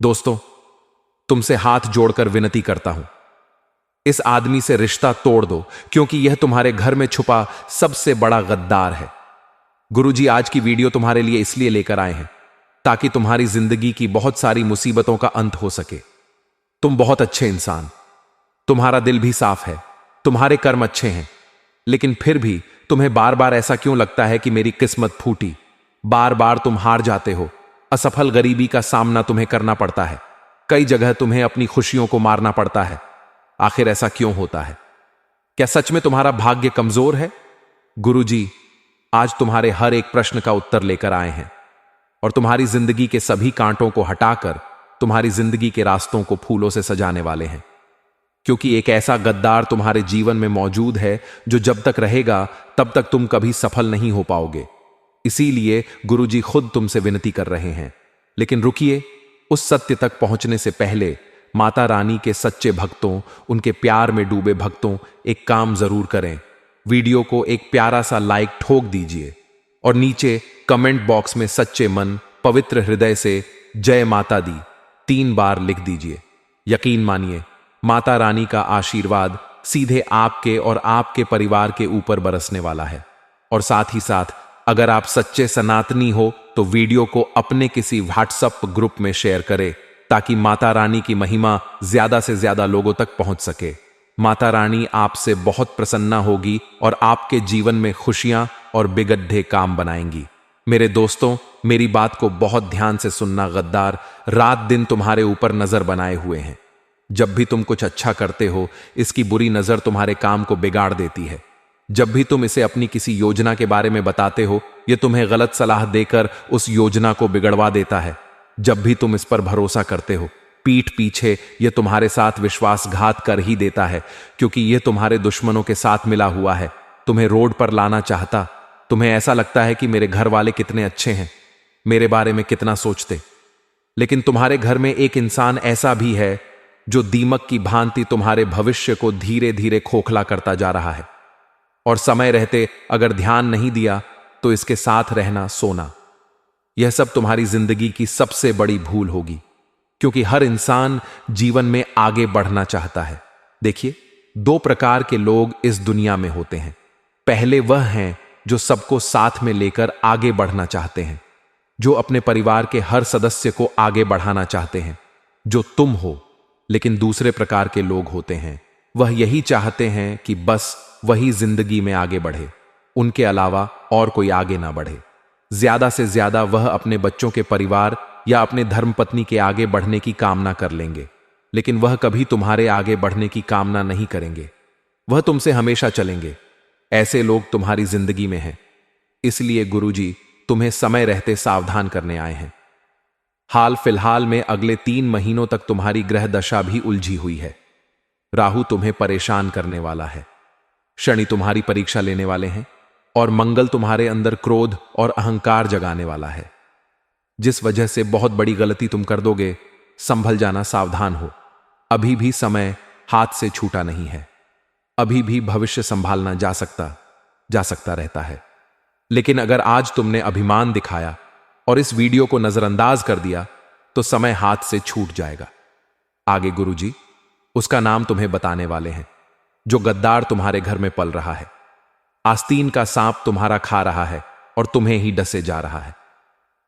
दोस्तों, तुमसे हाथ जोड़कर विनती करता हूं, इस आदमी से रिश्ता तोड़ दो, क्योंकि यह तुम्हारे घर में छुपा सबसे बड़ा गद्दार है। गुरुजी आज की वीडियो तुम्हारे लिए इसलिए लेकर आए हैं ताकि तुम्हारी जिंदगी की बहुत सारी मुसीबतों का अंत हो सके। तुम बहुत अच्छे इंसान, तुम्हारा दिल भी साफ है, तुम्हारे कर्म अच्छे हैं, लेकिन फिर भी तुम्हें बार बार ऐसा क्यों लगता है कि मेरी किस्मत फूटी? बार बार तुम हार जाते हो, असफल गरीबी का सामना तुम्हें करना पड़ता है, कई जगह तुम्हें अपनी खुशियों को मारना पड़ता है। आखिर ऐसा क्यों होता है? क्या सच में तुम्हारा भाग्य कमजोर है? गुरुजी आज तुम्हारे हर एक प्रश्न का उत्तर लेकर आए हैं और तुम्हारी जिंदगी के सभी कांटों को हटाकर तुम्हारी जिंदगी के रास्तों को फूलों से सजाने वाले हैं, क्योंकि एक ऐसा गद्दार तुम्हारे जीवन में मौजूद है जो जब तक रहेगा तब तक तुम कभी सफल नहीं हो पाओगे। इसीलिए गुरुजी खुद तुमसे विनती कर रहे हैं। लेकिन रुकिए, उस सत्य तक पहुंचने से पहले माता रानी के सच्चे भक्तों, उनके प्यार में डूबे भक्तों, एक काम जरूर करें। वीडियो को एक प्यारा सा लाइक ठोक दीजिए और नीचे कमेंट बॉक्स में सच्चे मन, पवित्र हृदय से जय माता दी 3 बार लिख दीजिए। यकीन मानिए, माता रानी का आशीर्वाद सीधे आपके और आपके परिवार के ऊपर बरसने वाला है। और साथ ही साथ अगर आप सच्चे सनातनी हो तो वीडियो को अपने किसी व्हाट्सएप ग्रुप में शेयर करें ताकि माता रानी की महिमा ज्यादा से ज्यादा लोगों तक पहुंच सके। माता रानी आपसे बहुत प्रसन्न होगी और आपके जीवन में खुशियां और बिगड़े काम बनाएंगी। मेरे दोस्तों, मेरी बात को बहुत ध्यान से सुनना। गद्दार रात दिन तुम्हारे ऊपर नजर बनाए हुए हैं। जब भी तुम कुछ अच्छा करते हो, इसकी बुरी नजर तुम्हारे काम को बिगाड़ देती है। जब भी तुम इसे अपनी किसी योजना के बारे में बताते हो, यह तुम्हें गलत सलाह देकर उस योजना को बिगड़वा देता है। जब भी तुम इस पर भरोसा करते हो, पीठ पीछे यह तुम्हारे साथ विश्वासघात कर ही देता है, क्योंकि यह तुम्हारे दुश्मनों के साथ मिला हुआ है, तुम्हें रोड पर लाना चाहता। तुम्हें ऐसा लगता है कि मेरे घर वाले कितने अच्छे हैं, मेरे बारे में कितना सोचते। लेकिन तुम्हारे घर में एक इंसान ऐसा भी है जो दीमक की भांति तुम्हारे भविष्य को धीरे धीरे खोखला करता जा रहा है। और समय रहते अगर ध्यान नहीं दिया तो इसके साथ रहना, सोना, यह सब तुम्हारी जिंदगी की सबसे बड़ी भूल होगी, क्योंकि हर इंसान जीवन में आगे बढ़ना चाहता है। देखिए, 2 प्रकार के लोग इस दुनिया में होते हैं। पहले वह हैं जो सबको साथ में लेकर आगे बढ़ना चाहते हैं, जो अपने परिवार के हर सदस्य को आगे बढ़ाना चाहते हैं, जो तुम हो। लेकिन दूसरे प्रकार के लोग होते हैं, वह यही चाहते हैं कि बस वही जिंदगी में आगे बढ़े, उनके अलावा और कोई आगे ना बढ़े। ज्यादा से ज्यादा वह अपने बच्चों के परिवार या अपने धर्मपत्नी के आगे बढ़ने की कामना कर लेंगे, लेकिन वह कभी तुम्हारे आगे बढ़ने की कामना नहीं करेंगे। वह तुमसे हमेशा चलेंगे। ऐसे लोग तुम्हारी जिंदगी में हैं। इसलिए गुरुजी तुम्हें समय रहते सावधान करने आए हैं। हाल फिलहाल में अगले 3 महीनों तक तुम्हारी ग्रह दशा भी उलझी हुई है। राहु तुम्हें परेशान करने वाला है, शनि तुम्हारी परीक्षा लेने वाले हैं और मंगल तुम्हारे अंदर क्रोध और अहंकार जगाने वाला है, जिस वजह से बहुत बड़ी गलती तुम कर दोगे। संभल जाना, सावधान हो। अभी भी समय हाथ से छूटा नहीं है। अभी भी भविष्य संभालना जा सकता रहता है। लेकिन अगर आज तुमने अभिमान दिखाया और इस वीडियो को नजरअंदाज कर दिया तो समय हाथ से छूट जाएगा। आगे गुरुजी उसका नाम तुम्हें बताने वाले हैं, जो गद्दार तुम्हारे घर में पल रहा है। आस्तीन का सांप तुम्हारा खा रहा है और तुम्हें ही डसे जा रहा है।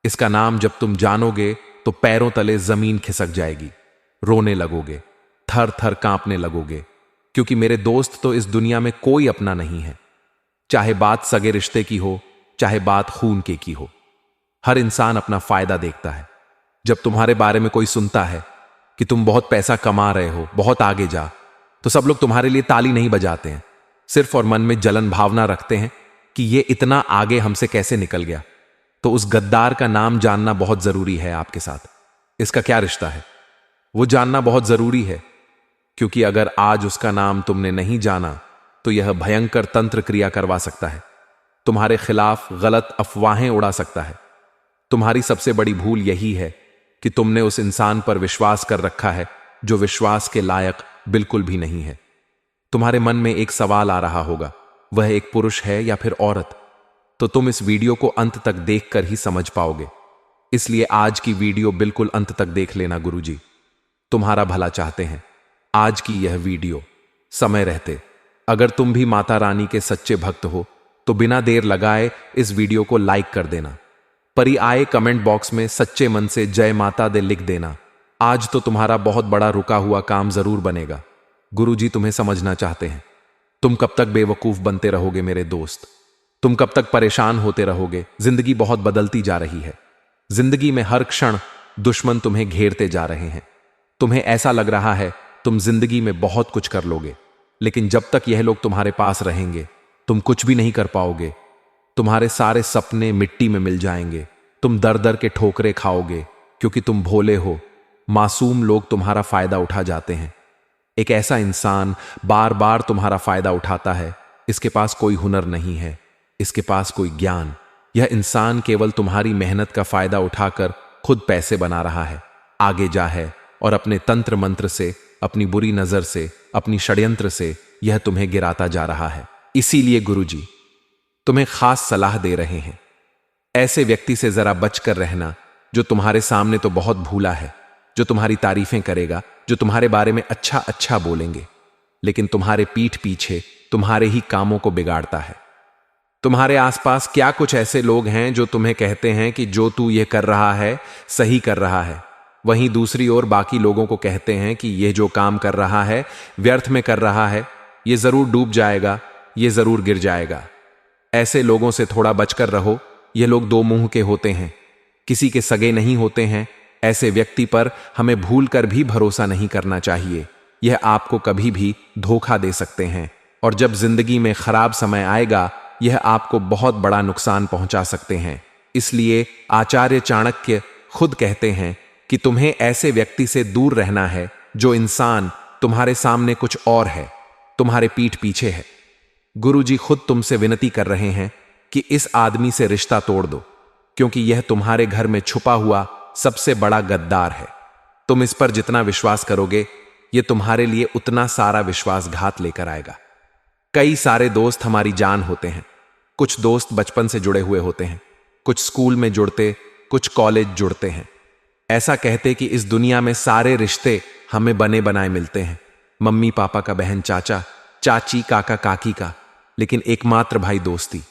इसका नाम जब तुम जानोगे तो पैरों तले जमीन खिसक जाएगी, रोने लगोगे, थर थर कांपने लगोगे, क्योंकि मेरे दोस्त तो इस दुनिया में कोई अपना नहीं है। चाहे बात सगे रिश्ते की हो, चाहे बात खून के की हो, हर इंसान अपना फायदा देखता है। जब तुम्हारे बारे में कोई सुनता है कि तुम बहुत पैसा कमा रहे हो, बहुत आगे जा, तो सब लोग तुम्हारे लिए ताली नहीं बजाते हैं, सिर्फ और मन में जलन भावना रखते हैं कि ये इतना आगे हमसे कैसे निकल गया। तो उस गद्दार का नाम जानना बहुत जरूरी है आपके साथ। इसका क्या रिश्ता है वो जानना बहुत जरूरी है, क्योंकि अगर आज उसका नाम तुमने नहीं जाना तो यह भयंकर तंत्र क्रिया करवा सकता है, तुम्हारे खिलाफ गलत अफवाहें उड़ा सकता है। तुम्हारी सबसे बड़ी भूल यही है कि तुमने उस इंसान पर विश्वास कर रखा है जो विश्वास के लायक बिल्कुल भी नहीं है। तुम्हारे मन में एक सवाल आ रहा होगा, वह एक पुरुष है या फिर औरत? तो तुम इस वीडियो को अंत तक देखकर ही समझ पाओगे। इसलिए आज की वीडियो बिल्कुल अंत तक देख लेना। गुरुजी तुम्हारा भला चाहते हैं। आज की यह वीडियो समय रहते अगर तुम भी माता रानी के सच्चे भक्त हो तो बिना देर लगाए इस वीडियो को लाइक कर देना। परी आए कमेंट बॉक्स में सच्चे मन से जय माता दे लिख देना। आज तो तुम्हारा बहुत बड़ा रुका हुआ काम जरूर बनेगा। गुरुजी तुम्हें समझना चाहते हैं। तुम कब तक बेवकूफ बनते रहोगे मेरे दोस्त? तुम कब तक परेशान होते रहोगे? जिंदगी बहुत बदलती जा रही है। जिंदगी में हर क्षण दुश्मन तुम्हें घेरते जा रहे हैं। तुम्हें ऐसा लग रहा है तुम जिंदगी में बहुत कुछ कर लोगे, लेकिन जब तक यह लोग तुम्हारे पास रहेंगे तुम कुछ भी नहीं कर पाओगे। तुम्हारे सारे सपने मिट्टी में मिल जाएंगे। तुम दर दर के ठोकरे खाओगे क्योंकि तुम भोले हो। मासूम लोग तुम्हारा फायदा उठा जाते हैं। एक ऐसा इंसान बार बार तुम्हारा फायदा उठाता है। इसके पास कोई हुनर नहीं है, इसके पास कोई ज्ञान। यह इंसान केवल तुम्हारी मेहनत का फायदा उठाकर खुद पैसे बना रहा है। आगे जा है और अपने तंत्र मंत्र से, अपनी बुरी नजर से, अपनी षड्यंत्र से यह तुम्हें गिराता जा रहा है। इसीलिए गुरुजी तुम्हें खास सलाह दे रहे हैं। ऐसे व्यक्ति से जरा बचकर रहना जो तुम्हारे सामने तो बहुत भूला है, जो तुम्हारी तारीफें करेगा, जो तुम्हारे बारे में अच्छा अच्छा बोलेंगे, लेकिन तुम्हारे पीठ पीछे तुम्हारे ही कामों को बिगाड़ता है। तुम्हारे आसपास क्या कुछ ऐसे लोग हैं जो तुम्हें कहते हैं कि जो तू ये कर रहा है सही कर रहा है, वहीं दूसरी ओर बाकी लोगों को कहते हैं कि यह जो काम कर रहा है व्यर्थ में कर रहा है, यह जरूर डूब जाएगा, यह जरूर गिर जाएगा। ऐसे लोगों से थोड़ा बचकर रहो। यह लोग दो मुंह के होते हैं, किसी के सगे नहीं होते हैं। ऐसे व्यक्ति पर हमें भूल कर भी भरोसा नहीं करना चाहिए। यह आपको कभी भी धोखा दे सकते हैं और जब जिंदगी में खराब समय आएगा यह आपको बहुत बड़ा नुकसान पहुंचा सकते हैं। इसलिए आचार्य चाणक्य खुद कहते हैं कि तुम्हें ऐसे व्यक्ति से दूर रहना है जो इंसान तुम्हारे सामने कुछ और है, तुम्हारे पीठ पीछे है। गुरुजी खुद तुमसे विनती कर रहे हैं कि इस आदमी से रिश्ता तोड़ दो, क्योंकि यह तुम्हारे घर में छुपा हुआ सबसे बड़ा गद्दार है। तुम इस पर जितना विश्वास करोगे यह तुम्हारे लिए उतना सारा विश्वासघात लेकर आएगा। कई सारे दोस्त हमारी जान होते हैं। कुछ दोस्त बचपन से जुड़े हुए होते हैं, कुछ स्कूल में जुड़ते, कुछ कॉलेज जुड़ते हैं। ऐसा कहते कि इस दुनिया में सारे रिश्ते हमें बने बनाए मिलते हैं, मम्मी पापा का, बहन चाचा चाची, काका काकी का, लेकिन एकमात्र भाई दोस्ती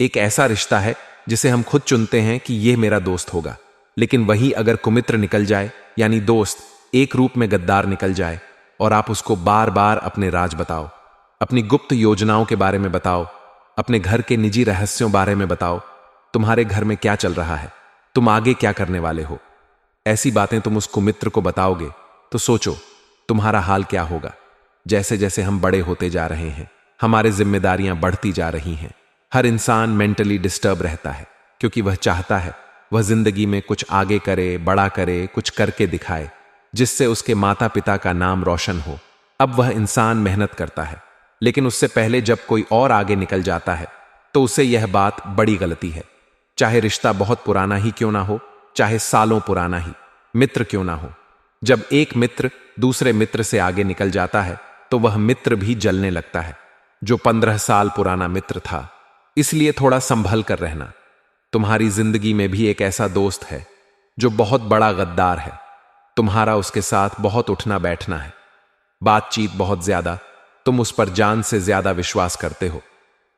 एक ऐसा रिश्ता है जिसे हम खुद चुनते हैं कि यह मेरा दोस्त होगा। लेकिन वही अगर कुमित्र निकल जाए, यानी दोस्त एक रूप में गद्दार निकल जाए और आप उसको बार बार अपने राज बताओ, अपनी गुप्त योजनाओं के बारे में बताओ, अपने घर के निजी रहस्यों बारे में बताओ, तुम्हारे घर में क्या चल रहा है, तुम आगे क्या करने वाले हो, ऐसी बातें तुम उस कुमित्र को बताओगे तो सोचो तुम्हारा हाल क्या होगा। जैसे जैसे हम बड़े होते जा रहे हैं हमारी जिम्मेदारियां बढ़ती जा रही हैं। हर इंसान मेंटली डिस्टर्ब रहता है क्योंकि वह चाहता है वह जिंदगी में कुछ आगे करे, बड़ा करे, कुछ करके दिखाए जिससे उसके माता पिता का नाम रोशन हो। अब वह इंसान मेहनत करता है, लेकिन उससे पहले जब कोई और आगे निकल जाता है तो उसे यह बात बड़ी गलती है। चाहे रिश्ता बहुत पुराना ही क्यों ना हो, चाहे सालों पुराना ही मित्र क्यों ना हो, जब एक मित्र दूसरे मित्र से आगे निकल जाता है तो वह मित्र भी जलने लगता है जो 15 साल पुराना मित्र था। इसलिए थोड़ा संभल कर रहना। तुम्हारी जिंदगी में भी एक ऐसा दोस्त है जो बहुत बड़ा गद्दार है। तुम्हारा उसके साथ बहुत उठना बैठना है, बातचीत बहुत ज्यादा, तुम उस पर जान से ज्यादा विश्वास करते हो।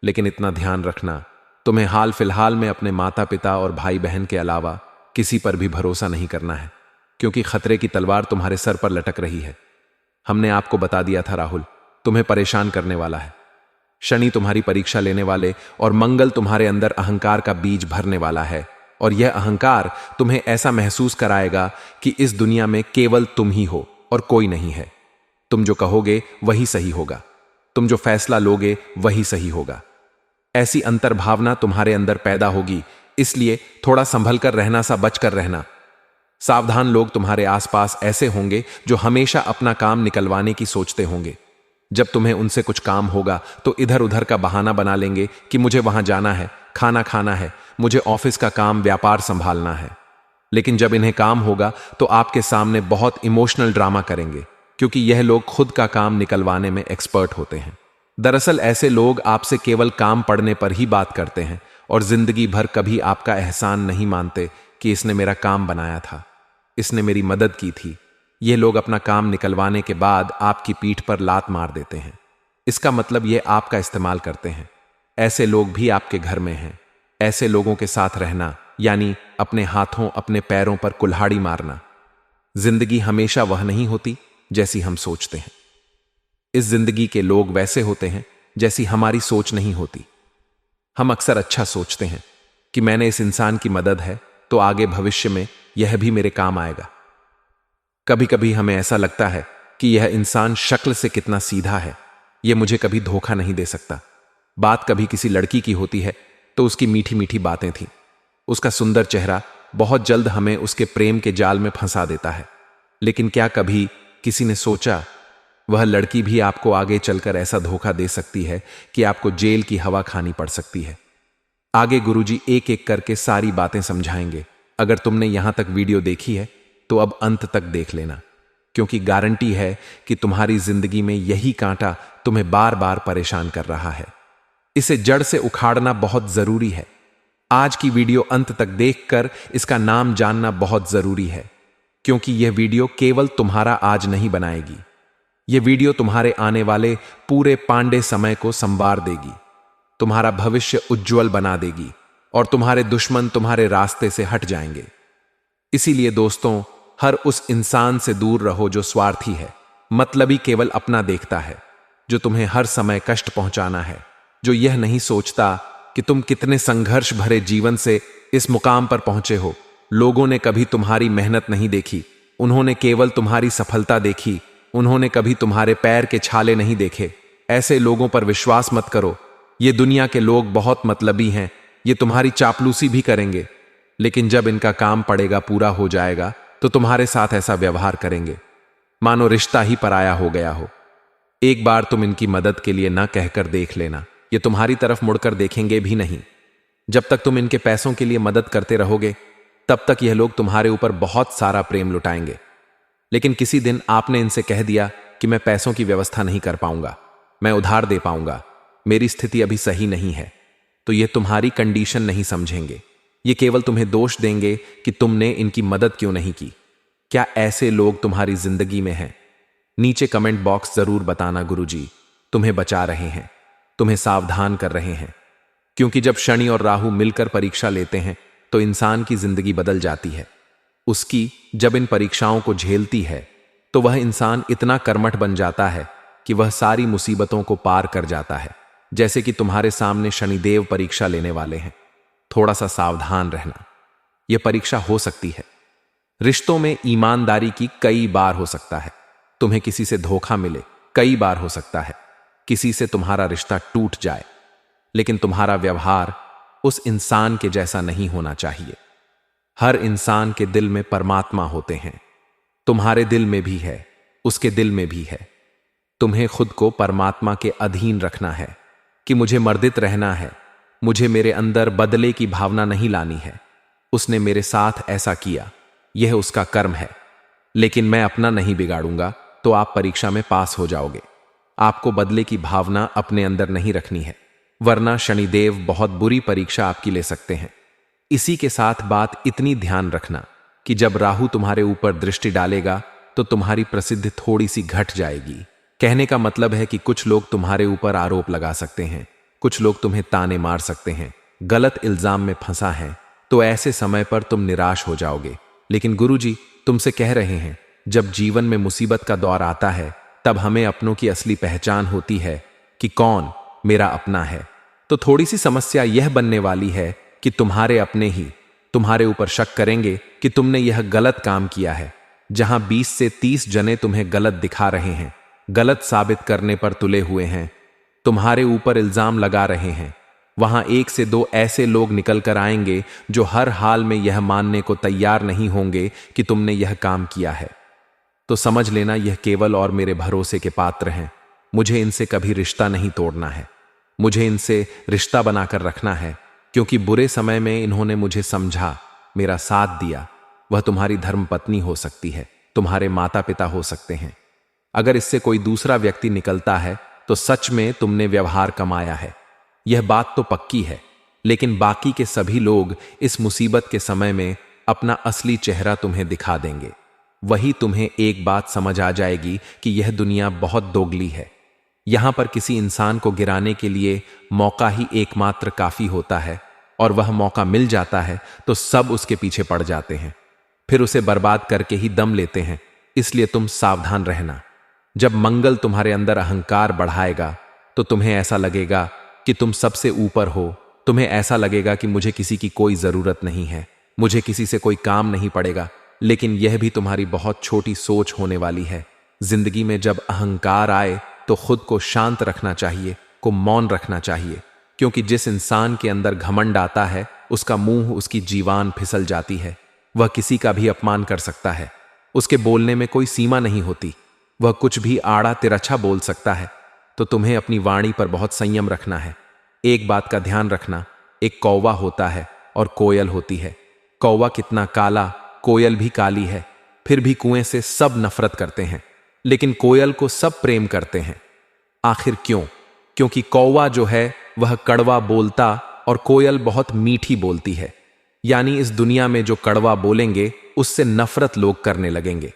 लेकिन इतना ध्यान रखना, तुम्हें हाल फिलहाल में अपने माता पिता और भाई बहन के अलावा किसी पर भी भरोसा नहीं करना है, क्योंकि खतरे की तलवार तुम्हारे सर पर लटक रही है। हमने आपको बता दिया था राहुल, तुम्हें परेशान करने वाला है। शनि तुम्हारी परीक्षा लेने वाले और मंगल तुम्हारे अंदर अहंकार का बीज भरने वाला है, और यह अहंकार तुम्हें ऐसा महसूस कराएगा कि इस दुनिया में केवल तुम ही हो और कोई नहीं है। तुम जो कहोगे वही सही होगा, तुम जो फैसला लोगे वही सही होगा। ऐसी अंतर्भावना तुम्हारे अंदर पैदा होगी। इसलिए थोड़ा संभल कर रहना, सा बच कर रहना। सावधान लोग तुम्हारे आसपास ऐसे होंगे जो हमेशा अपना काम निकलवाने की सोचते होंगे। जब तुम्हें उनसे कुछ काम होगा तो इधर उधर का बहाना बना लेंगे कि मुझे वहां जाना है, खाना खाना है, मुझे ऑफिस का काम, व्यापार संभालना है। लेकिन जब इन्हें काम होगा तो आपके सामने बहुत इमोशनल ड्रामा करेंगे, क्योंकि यह लोग खुद का काम निकलवाने में एक्सपर्ट होते हैं। दरअसल ऐसे लोग आपसे केवल काम पड़ने पर ही बात करते हैं और जिंदगी भर कभी आपका एहसान नहीं मानते कि इसने मेरा काम बनाया था, इसने मेरी मदद की थी। ये लोग अपना काम निकलवाने के बाद आपकी पीठ पर लात मार देते हैं। इसका मतलब ये आपका इस्तेमाल करते हैं। ऐसे लोग भी आपके घर में हैं। ऐसे लोगों के साथ रहना यानी अपने हाथों अपने पैरों पर कुल्हाड़ी मारना। जिंदगी हमेशा वह नहीं होती जैसी हम सोचते हैं। इस जिंदगी के लोग वैसे होते हैं जैसी हमारी सोच नहीं होती। हम अक्सर अच्छा सोचते हैं कि मैंने इस इंसान की मदद है तो आगे भविष्य में यह भी मेरे काम आएगा। कभी कभी हमें ऐसा लगता है कि यह इंसान शक्ल से कितना सीधा है, यह मुझे कभी धोखा नहीं दे सकता। बात कभी किसी लड़की की होती है तो उसकी मीठी मीठी बातें थीं। उसका सुंदर चेहरा बहुत जल्द हमें उसके प्रेम के जाल में फंसा देता है। लेकिन क्या कभी किसी ने सोचा वह लड़की भी आपको आगे चलकर ऐसा धोखा दे सकती है कि आपको जेल की हवा खानी पड़ सकती है। आगे गुरुजी एक एक करके सारी बातें समझाएंगे। अगर तुमने यहां तक वीडियो देखी है तो अब अंत तक देख लेना, क्योंकि गारंटी है कि तुम्हारी जिंदगी में यही कांटा तुम्हें बार बार परेशान कर रहा है। इसे जड़ से उखाड़ना बहुत जरूरी है। आज की वीडियो अंत तक देखकर इसका नाम जानना बहुत जरूरी है, क्योंकि यह वीडियो केवल तुम्हारा आज नहीं बनाएगी। यह वीडियो तुम्हारे आने वाले पूरे पांडे समय को संवार देगी, तुम्हारा भविष्य उज्जवल बना देगी और तुम्हारे दुश्मन तुम्हारे रास्ते से हट जाएंगे। इसीलिए दोस्तों, हर उस इंसान से दूर रहो जो स्वार्थी है, मतलबी केवल अपना देखता है, जो तुम्हें हर समय कष्ट पहुंचाना है, जो यह नहीं सोचता कि तुम कितने संघर्ष भरे जीवन से इस मुकाम पर पहुंचे हो। लोगों ने कभी तुम्हारी मेहनत नहीं देखी, उन्होंने केवल तुम्हारी सफलता देखी। उन्होंने कभी तुम्हारे पैर के छाले नहीं देखे। ऐसे लोगों पर विश्वास मत करो। ये दुनिया के लोग बहुत मतलबी हैं, ये तुम्हारी चापलूसी भी करेंगे, लेकिन जब इनका काम पड़ेगा, पूरा हो जाएगा, तो तुम्हारे साथ ऐसा व्यवहार करेंगे मानो रिश्ता ही पराया हो गया हो। एक बार तुम इनकी मदद के लिए ना कहकर देख लेना, ये तुम्हारी तरफ मुड़कर देखेंगे भी नहीं। जब तक तुम इनके पैसों के लिए मदद करते रहोगे, तब तक यह लोग तुम्हारे ऊपर बहुत सारा प्रेम लुटाएंगे। लेकिन किसी दिन आपने इनसे कह दिया कि मैं पैसों की व्यवस्था नहीं कर पाऊंगा, मैं उधार दे पाऊंगा, मेरी स्थिति अभी सही नहीं है, तो ये तुम्हारी कंडीशन नहीं समझेंगे। ये केवल तुम्हें दोष देंगे कि तुमने इनकी मदद क्यों नहीं की। क्या ऐसे लोग तुम्हारी जिंदगी में हैं? नीचे कमेंट बॉक्स जरूर बताना। गुरुजी तुम्हें बचा रहे हैं, तुम्हें सावधान कर रहे हैं, क्योंकि जब शनि और राहु मिलकर परीक्षा लेते हैं तो इंसान की जिंदगी बदल जाती है। उसकी जब इन परीक्षाओं को झेलती है तो वह इंसान इतना कर्मठ बन जाता है कि वह सारी मुसीबतों को पार कर जाता है। जैसे कि तुम्हारे सामने शनिदेव परीक्षा लेने वाले हैं, थोड़ा सा सावधान रहना। यह परीक्षा हो सकती है। रिश्तों में ईमानदारी की कई बार हो सकता है, तुम्हें किसी से धोखा मिले, कई बार हो सकता है किसी से तुम्हारा रिश्ता टूट जाए, लेकिन तुम्हारा व्यवहार उस इंसान के जैसा नहीं होना चाहिए। हर इंसान के दिल में परमात्मा होते हैं, तुम्हारे दिल में भी है, उसके दिल में भी है। तुम्हें खुद को परमात्मा के अधीन रखना है कि मुझे मर्दित रहना है, मुझे मेरे अंदर बदले की भावना नहीं लानी है। उसने मेरे साथ ऐसा किया, यह उसका कर्म है, लेकिन मैं अपना नहीं बिगाड़ूंगा, तो आप परीक्षा में पास हो जाओगे। आपको बदले की भावना अपने अंदर नहीं रखनी है, वरना शनिदेव बहुत बुरी परीक्षा आपकी ले सकते हैं। इसी के साथ बात इतनी ध्यान रखना कि जब राहु तुम्हारे ऊपर दृष्टि डालेगा तो तुम्हारी प्रसिद्धि थोड़ी सी घट जाएगी। कहने का मतलब है कि कुछ लोग तुम्हारे ऊपर आरोप लगा सकते हैं, कुछ लोग तुम्हें ताने मार सकते हैं, गलत इल्जाम में फंसा है, तो ऐसे समय पर तुम निराश हो जाओगे। लेकिन गुरुजी तुमसे कह रहे हैं, जब जीवन में मुसीबत का दौर आता है तब हमें अपनों की असली पहचान होती है कि कौन मेरा अपना है। तो थोड़ी सी समस्या यह बनने वाली है कि तुम्हारे अपने ही तुम्हारे ऊपर शक करेंगे कि तुमने यह गलत काम किया है। जहां 20 से 30 जने तुम्हें गलत दिखा रहे हैं, गलत साबित करने पर तुले हुए हैं, तुम्हारे ऊपर इल्जाम लगा रहे हैं, वहां 1 से 2 ऐसे लोग निकल कर आएंगे जो हर हाल में यह मानने को तैयार नहीं होंगे कि तुमने यह काम किया है। तो समझ लेना, यह केवल और मेरे भरोसे के पात्र हैं। मुझे इनसे कभी रिश्ता नहीं तोड़ना है, मुझे इनसे रिश्ता बनाकर रखना है, क्योंकि बुरे समय में इन्होंने मुझे समझा, मेरा साथ दिया। वह तुम्हारी धर्मपत्नी हो सकती है, तुम्हारे माता पिता हो सकते हैं। अगर इससे कोई दूसरा व्यक्ति निकलता है तो सच में तुमने व्यवहार कमाया है, यह बात तो पक्की है। लेकिन बाकी के सभी लोग इस मुसीबत के समय में अपना असली चेहरा तुम्हें दिखा देंगे। वही तुम्हें एक बात समझ आ जाएगी कि यह दुनिया बहुत दोगली है। यहां पर किसी इंसान को गिराने के लिए मौका ही एकमात्र काफी होता है, और वह मौका मिल जाता है तो सब उसके पीछे पड़ जाते हैं, फिर उसे बर्बाद करके ही दम लेते हैं। इसलिए तुम सावधान रहना। जब मंगल तुम्हारे अंदर अहंकार बढ़ाएगा तो तुम्हें ऐसा लगेगा कि तुम सबसे ऊपर हो। तुम्हें ऐसा लगेगा कि मुझे किसी की कोई जरूरत नहीं है, मुझे किसी से कोई काम नहीं पड़ेगा। लेकिन यह भी तुम्हारी बहुत छोटी सोच होने वाली है। जिंदगी में जब अहंकार आए तो खुद को शांत रखना चाहिए, को मौन रखना चाहिए, क्योंकि जिस इंसान के अंदर घमंड आता है उसका मुंह उसकी जीवान फिसल जाती है। वह किसी का भी अपमान कर सकता है, उसके बोलने में कोई सीमा नहीं होती, वह कुछ भी आड़ा तिरछा बोल सकता है। तो तुम्हें अपनी वाणी पर बहुत संयम रखना है। एक बात का ध्यान रखना, एक कौवा होता है और कोयल होती है। कौवा कितना काला, कोयल भी काली है, फिर भी कुएं से सब नफरत करते हैं, लेकिन कोयल को सब प्रेम करते हैं। आखिर क्यों? क्योंकि कौवा जो है वह कड़वा बोलता और कोयल बहुत मीठी बोलती है। यानी इस दुनिया में जो कड़वा बोलेंगे उससे नफरत लोग करने लगेंगे,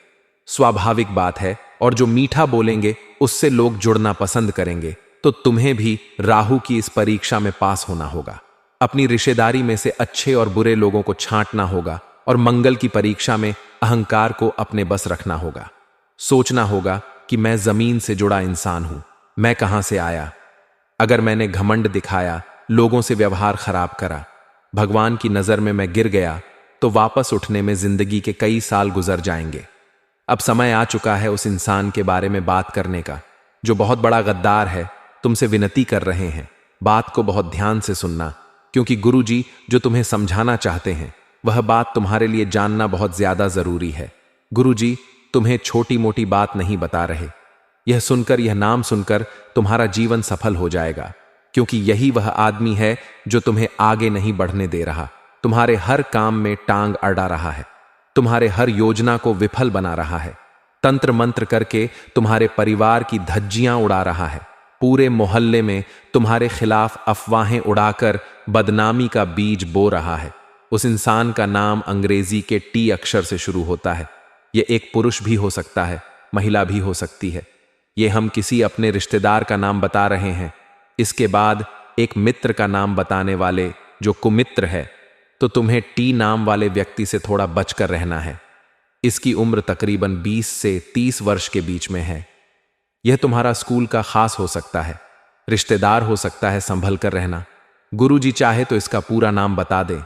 स्वाभाविक बात है। और जो मीठा बोलेंगे उससे लोग जुड़ना पसंद करेंगे। तो तुम्हें भी राहु की इस परीक्षा में पास होना होगा। अपनी रिश्तेदारी में से अच्छे और बुरे लोगों को छांटना होगा, और मंगल की परीक्षा में अहंकार को अपने बस रखना होगा। सोचना होगा कि मैं जमीन से जुड़ा इंसान हूं, मैं कहां से आया। अगर मैंने घमंड दिखाया, लोगों से व्यवहार खराब करा, भगवान की नजर में मैं गिर गया, तो वापस उठने में जिंदगी के कई साल गुजर जाएंगे। अब समय आ चुका है उस इंसान के बारे में बात करने का जो बहुत बड़ा गद्दार है। तुमसे विनती कर रहे हैं, बात को बहुत ध्यान से सुनना, क्योंकि गुरुजी जो तुम्हें समझाना चाहते हैं वह बात तुम्हारे लिए जानना बहुत ज्यादा जरूरी है। गुरुजी तुम्हें छोटी मोटी बात नहीं बता रहे। यह सुनकर, यह नाम सुनकर तुम्हारा जीवन सफल हो जाएगा, क्योंकि यही वह आदमी है जो तुम्हें आगे नहीं बढ़ने दे रहा, तुम्हारे हर काम में टांग अड़ा रहा है, तुम्हारे हर योजना को विफल बना रहा है, तंत्र मंत्र करके तुम्हारे परिवार की धज्जियां उड़ा रहा है, पूरे मोहल्ले में तुम्हारे खिलाफ अफवाहें उड़ाकर बदनामी का बीज बो रहा है। उस इंसान का नाम अंग्रेजी के टी अक्षर से शुरू होता है। यह एक पुरुष भी हो सकता है, महिला भी हो सकती है। ये हम किसी अपने रिश्तेदार का नाम बता रहे हैं। इसके बाद एक मित्र का नाम बताने वाले जो कुमित्र है, तो तुम्हें टी नाम वाले व्यक्ति से थोड़ा बचकर रहना है। इसकी उम्र तकरीबन 20 से 30 वर्ष के बीच में है। यह तुम्हारा स्कूल का खास हो सकता है, रिश्तेदार हो सकता है, संभल कर रहना। गुरुजी चाहे तो इसका पूरा नाम बता दें,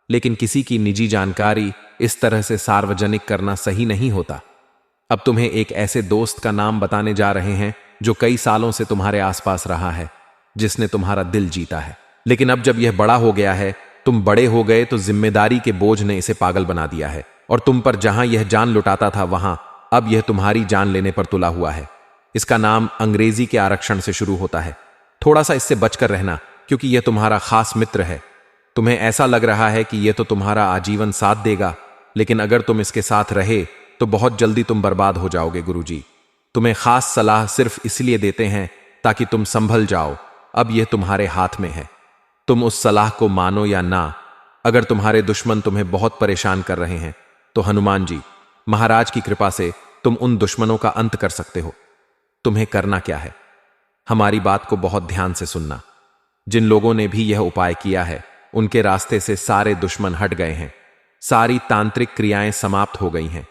लेकिन किसी की निजी जानकारी इस तरह से सार्वजनिक करना सही नहीं होता। अब तुम्हें एक ऐसे दोस्त का नाम बताने जा रहे हैं जो कई सालों से तुम्हारे आसपास रहा है, जिसने तुम्हारा दिल जीता है। लेकिन अब जब यह बड़ा हो गया है, तुम बड़े हो गए, तो जिम्मेदारी के बोझ ने इसे पागल बना दिया है, और तुम पर जहां यह जान लुटाता था वहां अब यह तुम्हारी जान लेने पर तुला हुआ है। इसका नाम अंग्रेजी के आरक्षण से शुरू होता है। थोड़ा सा इससे बचकर रहना, क्योंकि यह तुम्हारा खास मित्र है। तुम्हें ऐसा लग रहा है कि यह तो तुम्हारा आजीवन साथ देगा, लेकिन अगर तुम इसके साथ रहे तो बहुत जल्दी तुम बर्बाद हो जाओगे। गुरुजी तुम्हें खास सलाह सिर्फ इसलिए देते हैं ताकि तुम संभल जाओ। अब यह तुम्हारे हाथ में है, तुम उस सलाह को मानो या ना। अगर तुम्हारे दुश्मन तुम्हें बहुत परेशान कर रहे हैं तो हनुमान जी महाराज की कृपा से तुम उन दुश्मनों का अंत कर सकते हो। तुम्हें करना क्या है, हमारी बात को बहुत ध्यान से सुनना। जिन लोगों ने भी यह उपाय किया है उनके रास्ते से सारे दुश्मन हट गए हैं, सारी तांत्रिक क्रियाएं समाप्त हो गई हैं।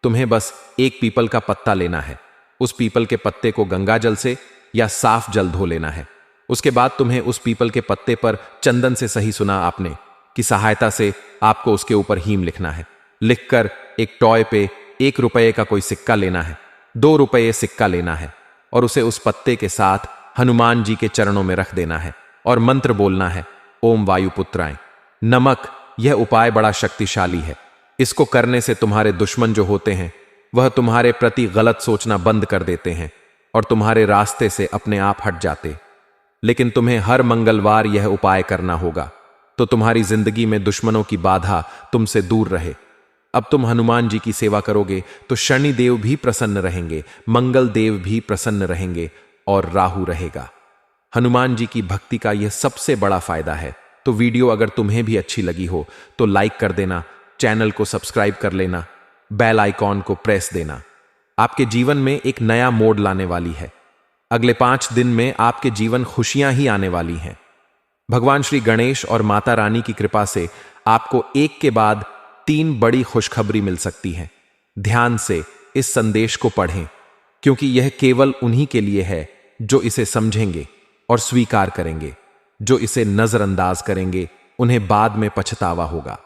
तुम्हें बस एक पीपल का पत्ता लेना है, उस पीपल के पत्ते को गंगा जल से या साफ जल धो लेना है। उसके बाद तुम्हें उस पीपल के पत्ते पर चंदन से, सही सुना आपने, की सहायता से आपको उसके ऊपर हीम लिखना है। लिखकर एक टॉय पे 1 रुपये का कोई सिक्का लेना है, 2 रुपये सिक्का लेना है, और उसे उस पत्ते के साथ हनुमान जी के चरणों में रख देना है और मंत्र बोलना है, ओम वायुपुत्राय नमक। यह उपाय बड़ा शक्तिशाली है। इसको करने से तुम्हारे दुश्मन जो होते हैं वह तुम्हारे प्रति गलत सोचना बंद कर देते हैं और तुम्हारे रास्ते से अपने आप हट जाते। लेकिन तुम्हें हर मंगलवार यह उपाय करना होगा, तो तुम्हारी जिंदगी में दुश्मनों की बाधा तुमसे दूर रहे। अब तुम हनुमान जी की सेवा करोगे तो शनि देव भी प्रसन्न रहेंगे, मंगल देव भी प्रसन्न रहेंगे और राहु रहेगा। हनुमान जी की भक्ति का यह सबसे बड़ा फायदा है। तो वीडियो अगर तुम्हें भी अच्छी लगी हो तो लाइक कर देना, चैनल को सब्सक्राइब कर लेना, बेल आइकॉन को प्रेस देना। आपके जीवन में एक नया मोड़ लाने वाली है। अगले 5 दिन में आपके जीवन खुशियां ही आने वाली हैं। भगवान श्री गणेश और माता रानी की कृपा से आपको एक के बाद 3 बड़ी खुशखबरी मिल सकती है। ध्यान से इस संदेश को पढ़ें, क्योंकि यह केवल उन्हीं के लिए है जो इसे समझेंगे और स्वीकार करेंगे। जो इसे नजरअंदाज करेंगे उन्हें बाद में पछतावा होगा।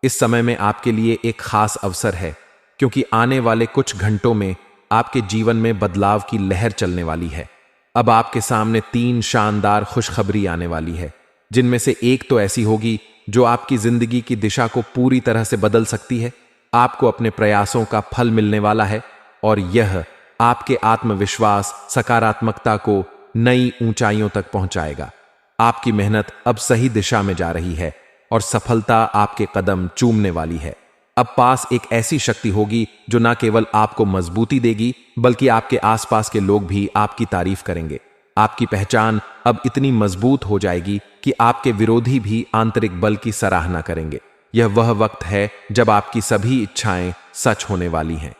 इस समय में आपके लिए एक खास अवसर है, क्योंकि आने वाले कुछ घंटों में आपके जीवन में बदलाव की लहर चलने वाली है। अब आपके सामने 3 शानदार खुशखबरी आने वाली है, जिनमें से एक तो ऐसी होगी जो आपकी जिंदगी की दिशा को पूरी तरह से बदल सकती है। आपको अपने प्रयासों का फल मिलने वाला है और यह आपके आत्मविश्वास, सकारात्मकता को नई ऊंचाइयों तक पहुंचाएगा। आपकी मेहनत अब सही दिशा में जा रही है और सफलता आपके कदम चूमने वाली है। अब पास एक ऐसी शक्ति होगी जो न केवल आपको मजबूती देगी, बल्कि आपके आसपास के लोग भी आपकी तारीफ करेंगे। आपकी पहचान अब इतनी मजबूत हो जाएगी कि आपके विरोधी भी आंतरिक बल की सराहना करेंगे। यह वह वक्त है जब आपकी सभी इच्छाएं सच होने वाली हैं।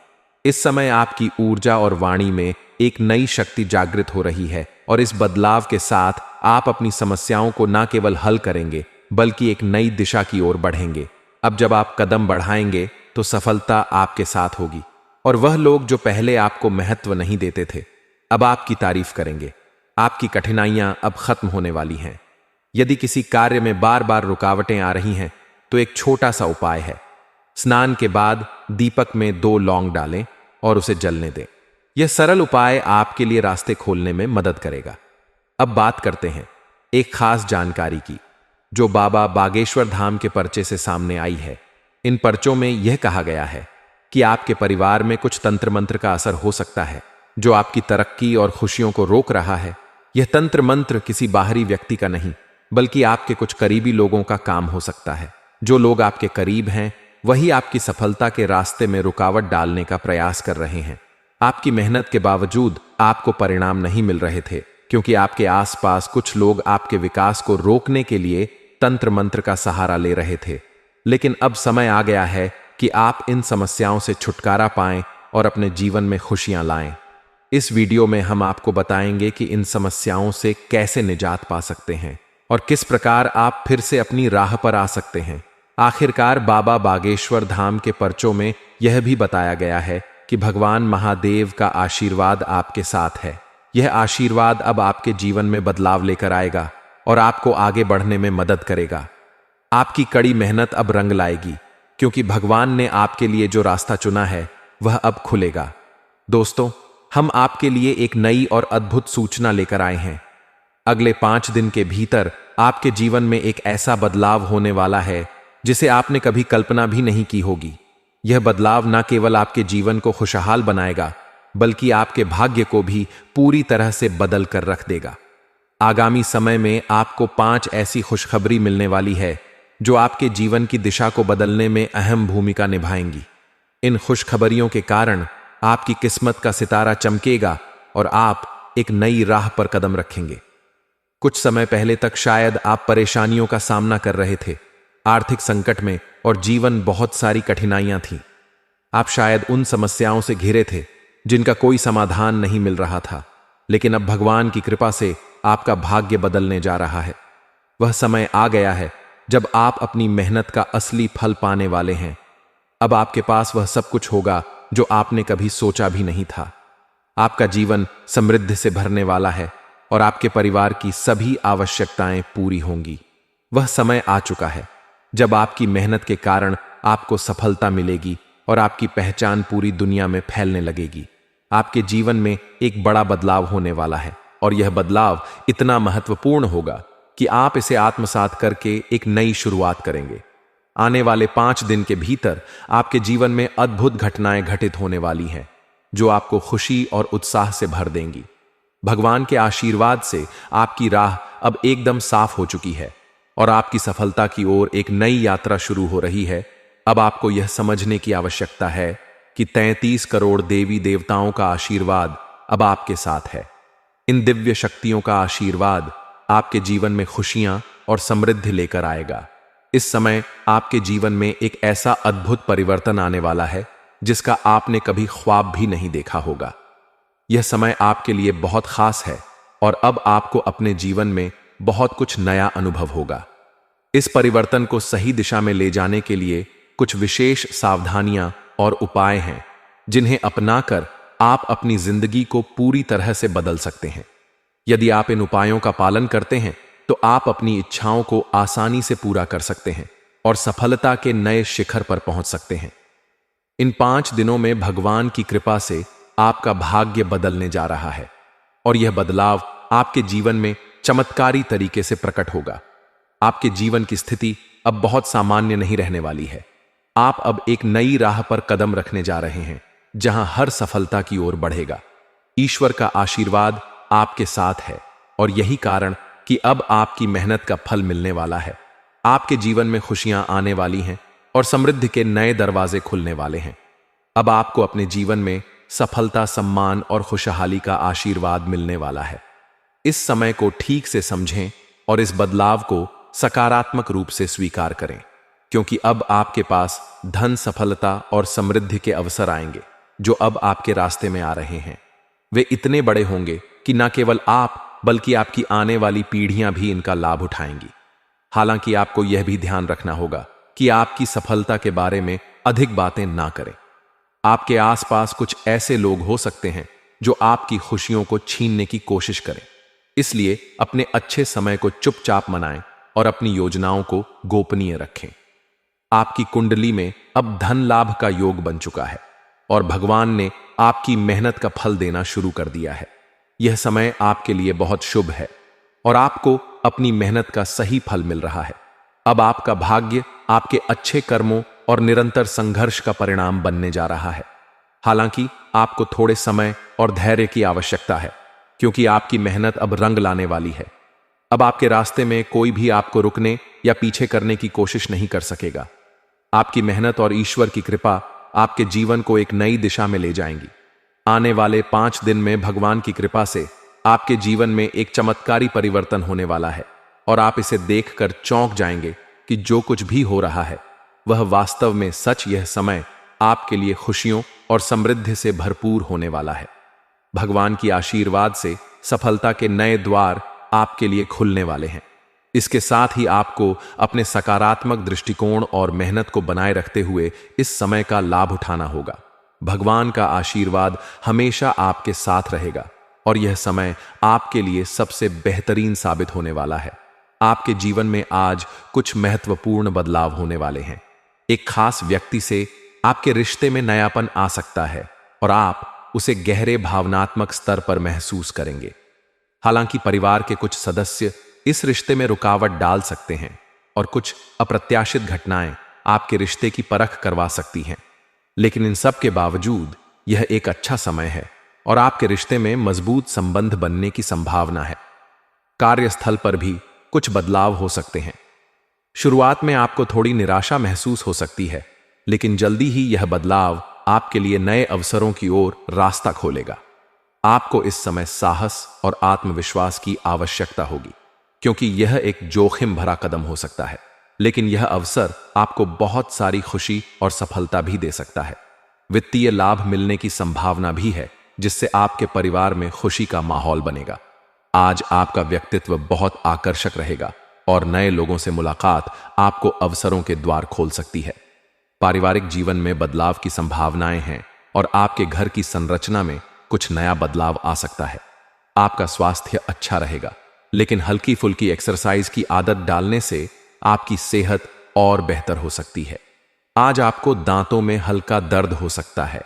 इस समय आपकी ऊर्जा और वाणी में एक नई शक्ति जागृत हो रही है और इस बदलाव के साथ आप अपनी समस्याओं को न केवल हल करेंगे, बल्कि एक नई दिशा की ओर बढ़ेंगे। अब जब आप कदम बढ़ाएंगे तो सफलता आपके साथ होगी और वह लोग जो पहले आपको महत्व नहीं देते थे, अब आपकी तारीफ करेंगे। आपकी कठिनाइयां अब खत्म होने वाली हैं। यदि किसी कार्य में बार बार रुकावटें आ रही हैं, तो एक छोटा सा उपाय है। स्नान के बाद दीपक में 2 लौंग डालें और उसे जलने दें। यह सरल उपाय आपके लिए रास्ते खोलने में मदद करेगा। अब बात करते हैं एक खास जानकारी की, जो बाबा बागेश्वर धाम के पर्चे से सामने आई है। इन पर्चों में यह कहा गया है कि आपके परिवार में कुछ तंत्र मंत्र का असर हो सकता है, जो आपकी तरक्की और खुशियों को रोक रहा है। यह तंत्र मंत्र किसी बाहरी व्यक्ति का नहीं, बल्कि आपके कुछ करीबी लोगों का काम हो सकता है। जो लोग आपके करीब हैं, वही आपकी सफलता के रास्ते में रुकावट डालने का प्रयास कर रहे हैं। आपकी मेहनत के बावजूद आपको परिणाम नहीं मिल रहे थे, क्योंकि आपके आसपास कुछ लोग आपके विकास को रोकने के लिए तंत्र मंत्र का सहारा ले रहे थे। लेकिन अब समय आ गया है कि आप इन समस्याओं से छुटकारा पाएं और अपने जीवन में खुशियां लाएं। इस वीडियो में हम आपको बताएंगे कि इन समस्याओं से कैसे निजात पा सकते हैं और किस प्रकार आप फिर से अपनी राह पर आ सकते हैं। आखिरकार बाबा बागेश्वर धाम के पर्चों में यह भी बताया गया है कि भगवान महादेव का आशीर्वाद आपके साथ है। यह आशीर्वाद अब आपके जीवन में बदलाव लेकर आएगा और आपको आगे बढ़ने में मदद करेगा। आपकी कड़ी मेहनत अब रंग लाएगी, क्योंकि भगवान ने आपके लिए जो रास्ता चुना है वह अब खुलेगा। दोस्तों, हम आपके लिए एक नई और अद्भुत सूचना लेकर आए हैं। अगले 5 दिन के भीतर आपके जीवन में एक ऐसा बदलाव होने वाला है जिसे आपने कभी कल्पना भी नहीं की होगी। यह बदलाव न केवल आपके जीवन को खुशहाल बनाएगा, बल्कि आपके भाग्य को भी पूरी तरह से बदल कर रख देगा। आगामी समय में आपको 5 ऐसी खुशखबरी मिलने वाली है जो आपके जीवन की दिशा को बदलने में अहम भूमिका निभाएंगी। इन खुशखबरियों के कारण आपकी किस्मत का सितारा चमकेगा और आप एक नई राह पर कदम रखेंगे। कुछ समय पहले तक शायद आप परेशानियों का सामना कर रहे थे, आर्थिक संकट में, और जीवन बहुत सारी कठिनाइयां थीं। आप शायद उन समस्याओं से घिरे थे जिनका कोई समाधान नहीं मिल रहा था, लेकिन अब भगवान की कृपा से आपका भाग्य बदलने जा रहा है। वह समय आ गया है जब आप अपनी मेहनत का असली फल पाने वाले हैं। अब आपके पास वह सब कुछ होगा जो आपने कभी सोचा भी नहीं था। आपका जीवन समृद्धि से भरने वाला है और आपके परिवार की सभी आवश्यकताएं पूरी होंगी। वह समय आ चुका है जब आपकी मेहनत के कारण आपको सफलता मिलेगी और आपकी पहचान पूरी दुनिया में फैलने लगेगी। आपके जीवन में एक बड़ा बदलाव होने वाला है और यह बदलाव इतना महत्वपूर्ण होगा कि आप इसे आत्मसात करके एक नई शुरुआत करेंगे। आने वाले 5 दिन के भीतर आपके जीवन में अद्भुत घटनाएं घटित होने वाली हैं, जो आपको खुशी और उत्साह से भर देंगी। भगवान के आशीर्वाद से आपकी राह अब एकदम साफ हो चुकी है और आपकी सफलता की ओर एक नई यात्रा शुरू हो रही है। अब आपको यह समझने की आवश्यकता है कि 33 करोड़ देवी देवताओं का आशीर्वाद अब आपके साथ है। इन दिव्य शक्तियों का आशीर्वाद आपके जीवन में खुशियां और समृद्धि लेकर आएगा। इस समय आपके जीवन में एक ऐसा अद्भुत परिवर्तन आने वाला है जिसका आपने कभी ख्वाब भी नहीं देखा होगा। यह समय आपके लिए बहुत खास है और अब आपको अपने जीवन में बहुत कुछ नया अनुभव होगा। इस परिवर्तन को सही दिशा में ले जाने के लिए कुछ विशेष सावधानियां और उपाय हैं जिन्हें अपनाकर आप अपनी जिंदगी को पूरी तरह से बदल सकते हैं। यदि आप इन उपायों का पालन करते हैं तो आप अपनी इच्छाओं को आसानी से पूरा कर सकते हैं और सफलता के नए शिखर पर पहुंच सकते हैं। इन 5 दिनों में भगवान की कृपा से आपका भाग्य बदलने जा रहा है और यह बदलाव आपके जीवन में चमत्कारी तरीके से प्रकट होगा। आपके जीवन की स्थिति अब बहुत सामान्य नहीं रहने वाली है। आप अब एक नई राह पर कदम रखने जा रहे हैं जहां हर सफलता की ओर बढ़ेगा। ईश्वर का आशीर्वाद आपके साथ है और यही कारण कि अब आपकी मेहनत का फल मिलने वाला है। आपके जीवन में खुशियां आने वाली हैं और समृद्धि के नए दरवाजे खुलने वाले हैं। अब आपको अपने जीवन में सफलता, सम्मान और खुशहाली का आशीर्वाद मिलने वाला है। इस समय को ठीक से समझें और इस बदलाव को सकारात्मक रूप से स्वीकार करें, क्योंकि अब आपके पास धन, सफलता और समृद्धि के अवसर आएंगे जो अब आपके रास्ते में आ रहे हैं। वे इतने बड़े होंगे कि न केवल आप बल्कि आपकी आने वाली पीढ़ियां भी इनका लाभ उठाएंगी। हालांकि आपको यह भी ध्यान रखना होगा कि आपकी सफलता के बारे में अधिक बातें ना करें। आपके आसपास कुछ ऐसे लोग हो सकते हैं जो आपकी खुशियों को छीनने की कोशिश करें। इसलिए अपने अच्छे समय को चुपचाप मनाएं और अपनी योजनाओं को गोपनीय रखें। आपकी कुंडली में अब धन लाभ का योग बन चुका है और भगवान ने आपकी मेहनत का फल देना शुरू कर दिया है। यह समय आपके लिए बहुत शुभ है और आपको अपनी मेहनत का सही फल मिल रहा है। अब आपका भाग्य आपके अच्छे कर्मों और निरंतर संघर्ष का परिणाम बनने जा रहा है। हालांकि आपको थोड़े समय और धैर्य की आवश्यकता है, क्योंकि आपकी मेहनत अब रंग लाने वाली है। अब आपके रास्ते में कोई भी आपको रुकने या पीछे करने की कोशिश नहीं कर सकेगा। आपकी मेहनत और ईश्वर की कृपा आपके जीवन को एक नई दिशा में ले जाएंगी। आने वाले 5 दिन में भगवान की कृपा से आपके जीवन में एक चमत्कारी परिवर्तन होने वाला है और आप इसे देखकर चौंक जाएंगे कि जो कुछ भी हो रहा है वह वास्तव में सच। यह समय आपके लिए खुशियों और समृद्धि से भरपूर होने वाला है। भगवान की आशीर्वाद से सफलता के नए द्वार आपके लिए खुलने वाले हैं। इसके साथ ही आपको अपने सकारात्मक दृष्टिकोण और मेहनत को बनाए रखते हुए इस समय का लाभ उठाना होगा। भगवान का आशीर्वाद हमेशा आपके साथ रहेगा और यह समय आपके लिए सबसे बेहतरीन साबित होने वाला है। आपके जीवन में आज कुछ महत्वपूर्ण बदलाव होने वाले हैं। एक खास व्यक्ति से आपके रिश्ते में नयापन आ सकता है और आप उसे गहरे भावनात्मक स्तर पर महसूस करेंगे। हालांकि परिवार के कुछ सदस्य इस रिश्ते में रुकावट डाल सकते हैं और कुछ अप्रत्याशित घटनाएं आपके रिश्ते की परख करवा सकती हैं, लेकिन इन सब के बावजूद यह एक अच्छा समय है और आपके रिश्ते में मजबूत संबंध बनने की संभावना है। कार्यस्थल पर भी कुछ बदलाव हो सकते हैं। शुरुआत में आपको थोड़ी निराशा महसूस हो सकती है, लेकिन जल्दी ही यह बदलाव आपके लिए नए अवसरों की ओर रास्ता खोलेगा। आपको इस समय साहस और आत्मविश्वास की आवश्यकता होगी, क्योंकि यह एक जोखिम भरा कदम हो सकता है, लेकिन यह अवसर आपको बहुत सारी खुशी और सफलता भी दे सकता है। वित्तीय लाभ मिलने की संभावना भी है, जिससे आपके परिवार में खुशी का माहौल बनेगा। आज आपका व्यक्तित्व बहुत आकर्षक रहेगा और नए लोगों से मुलाकात आपको अवसरों के द्वार खोल सकती है। पारिवारिक जीवन में बदलाव की संभावनाएं हैं और आपके घर की संरचना में कुछ नया बदलाव आ सकता है। आपका स्वास्थ्य अच्छा रहेगा, लेकिन हल्की फुल्की एक्सरसाइज की आदत डालने से आपकी सेहत और बेहतर हो सकती है। आज आपको दांतों में हल्का दर्द हो सकता है,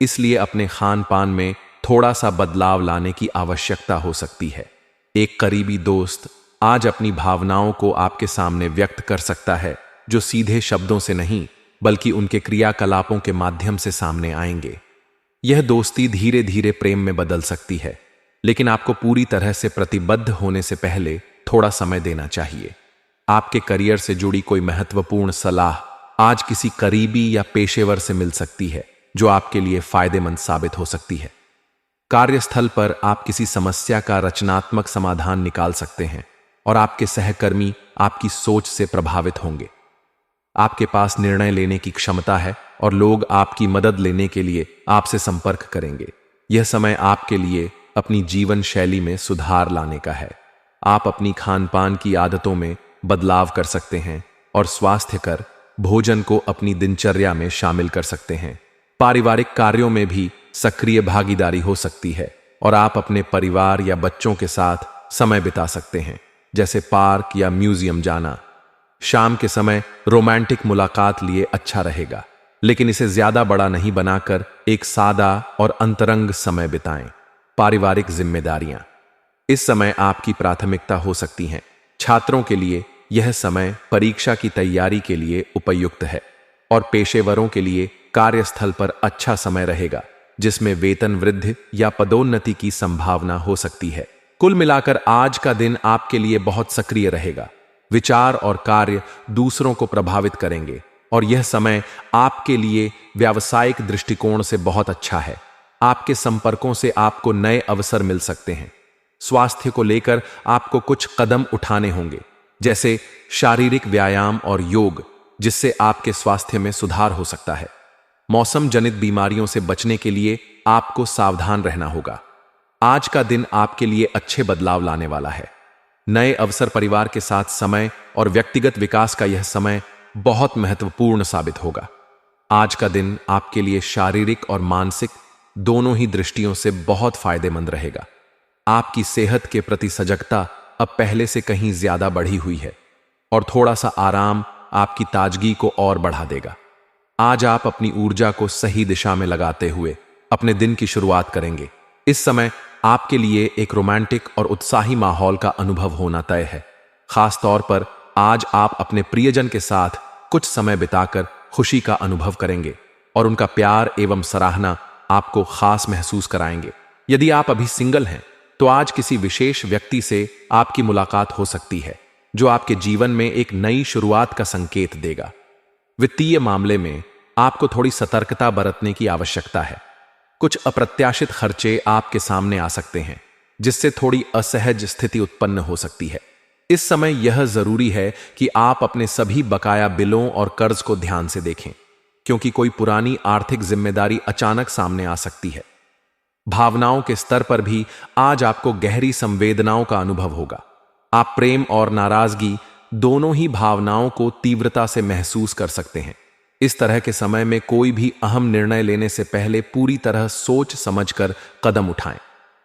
इसलिए अपने खान पान में थोड़ा सा बदलाव लाने की आवश्यकता हो सकती है। एक करीबी दोस्त आज अपनी भावनाओं को आपके सामने व्यक्त कर सकता है, जो सीधे शब्दों से नहीं बल्कि उनके क्रियाकलापों के माध्यम से सामने आएंगे। यह दोस्ती धीरे धीरे प्रेम में बदल सकती है, लेकिन आपको पूरी तरह से प्रतिबद्ध होने से पहले थोड़ा समय देना चाहिए। आपके करियर से जुड़ी कोई महत्वपूर्ण सलाह आज किसी करीबी या पेशेवर से मिल सकती है, जो आपके लिए फायदेमंद साबित हो सकती है। कार्यस्थल पर आप किसी समस्या का रचनात्मक समाधान निकाल सकते हैं और आपके सहकर्मी आपकी सोच से प्रभावित होंगे। आपके पास निर्णय लेने की क्षमता है और लोग आपकी मदद लेने के लिए आपसे संपर्क करेंगे। यह समय आपके लिए अपनी जीवन शैली में सुधार लाने का है। आप अपनी खान पान की आदतों में बदलाव कर सकते हैं और स्वास्थ्यकर भोजन को अपनी दिनचर्या में शामिल कर सकते हैं। पारिवारिक कार्यों में भी सक्रिय भागीदारी हो सकती है और आप अपने परिवार या बच्चों के साथ समय बिता सकते हैं, जैसे पार्क या म्यूजियम जाना। शाम के समय रोमांटिक मुलाकात लिए अच्छा रहेगा, लेकिन इसे ज्यादा बड़ा नहीं बनाकर एक सादा और अंतरंग समय बिताएं। पारिवारिक जिम्मेदारियां इस समय आपकी प्राथमिकता हो सकती हैं। छात्रों के लिए यह समय परीक्षा की तैयारी के लिए उपयुक्त है और पेशेवरों के लिए कार्यस्थल पर अच्छा समय रहेगा, जिसमें वेतन वृद्धि या पदोन्नति की संभावना हो सकती है। कुल मिलाकर आज का दिन आपके लिए बहुत सक्रिय रहेगा। विचार और कार्य दूसरों को प्रभावित करेंगे और यह समय आपके लिए व्यावसायिक दृष्टिकोण से बहुत अच्छा है। आपके संपर्कों से आपको नए अवसर मिल सकते हैं। स्वास्थ्य को लेकर आपको कुछ कदम उठाने होंगे, जैसे शारीरिक व्यायाम और योग, जिससे आपके स्वास्थ्य में सुधार हो सकता है। मौसम जनित बीमारियों से बचने के लिए आपको सावधान रहना होगा। आज का दिन आपके लिए अच्छे बदलाव लाने वाला है। नए अवसर, परिवार के साथ समय और व्यक्तिगत विकास का यह समय बहुत महत्वपूर्ण साबित होगा। आज का दिन आपके लिए शारीरिक और मानसिक दोनों ही दृष्टियों से बहुत फायदेमंद रहेगा। आपकी सेहत के प्रति सजगता अब पहले से कहीं ज्यादा बढ़ी हुई है और थोड़ा सा आराम आपकी ताजगी को और बढ़ा देगा। आज आप अपनी ऊर्जा को सही दिशा में लगाते हुए अपने दिन की शुरुआत करेंगे। इस समय आपके लिए एक रोमांटिक और उत्साही माहौल का अनुभव होना तय है। खास तौर पर आज आप अपने प्रियजन के साथ कुछ समय बिताकर खुशी का अनुभव करेंगे और उनका प्यार एवं सराहना आपको खास महसूस कराएंगे। यदि आप अभी सिंगल हैं तो आज किसी विशेष व्यक्ति से आपकी मुलाकात हो सकती है, जो आपके जीवन में एक नई शुरुआत का संकेत देगा। वित्तीय मामले में आपको थोड़ी सतर्कता बरतने की आवश्यकता है। कुछ अप्रत्याशित खर्चे आपके सामने आ सकते हैं, जिससे थोड़ी असहज स्थिति उत्पन्न हो सकती है। इस समय यह जरूरी है कि आप अपने सभी बकाया बिलों और कर्ज को ध्यान से देखें, क्योंकि कोई पुरानी आर्थिक जिम्मेदारी अचानक सामने आ सकती है। भावनाओं के स्तर पर भी आज आपको गहरी संवेदनाओं का अनुभव होगा। आप प्रेम और नाराजगी दोनों ही भावनाओं को तीव्रता से महसूस कर सकते हैं। इस तरह के समय में कोई भी अहम निर्णय लेने से पहले पूरी तरह सोच समझकर कदम उठाएं।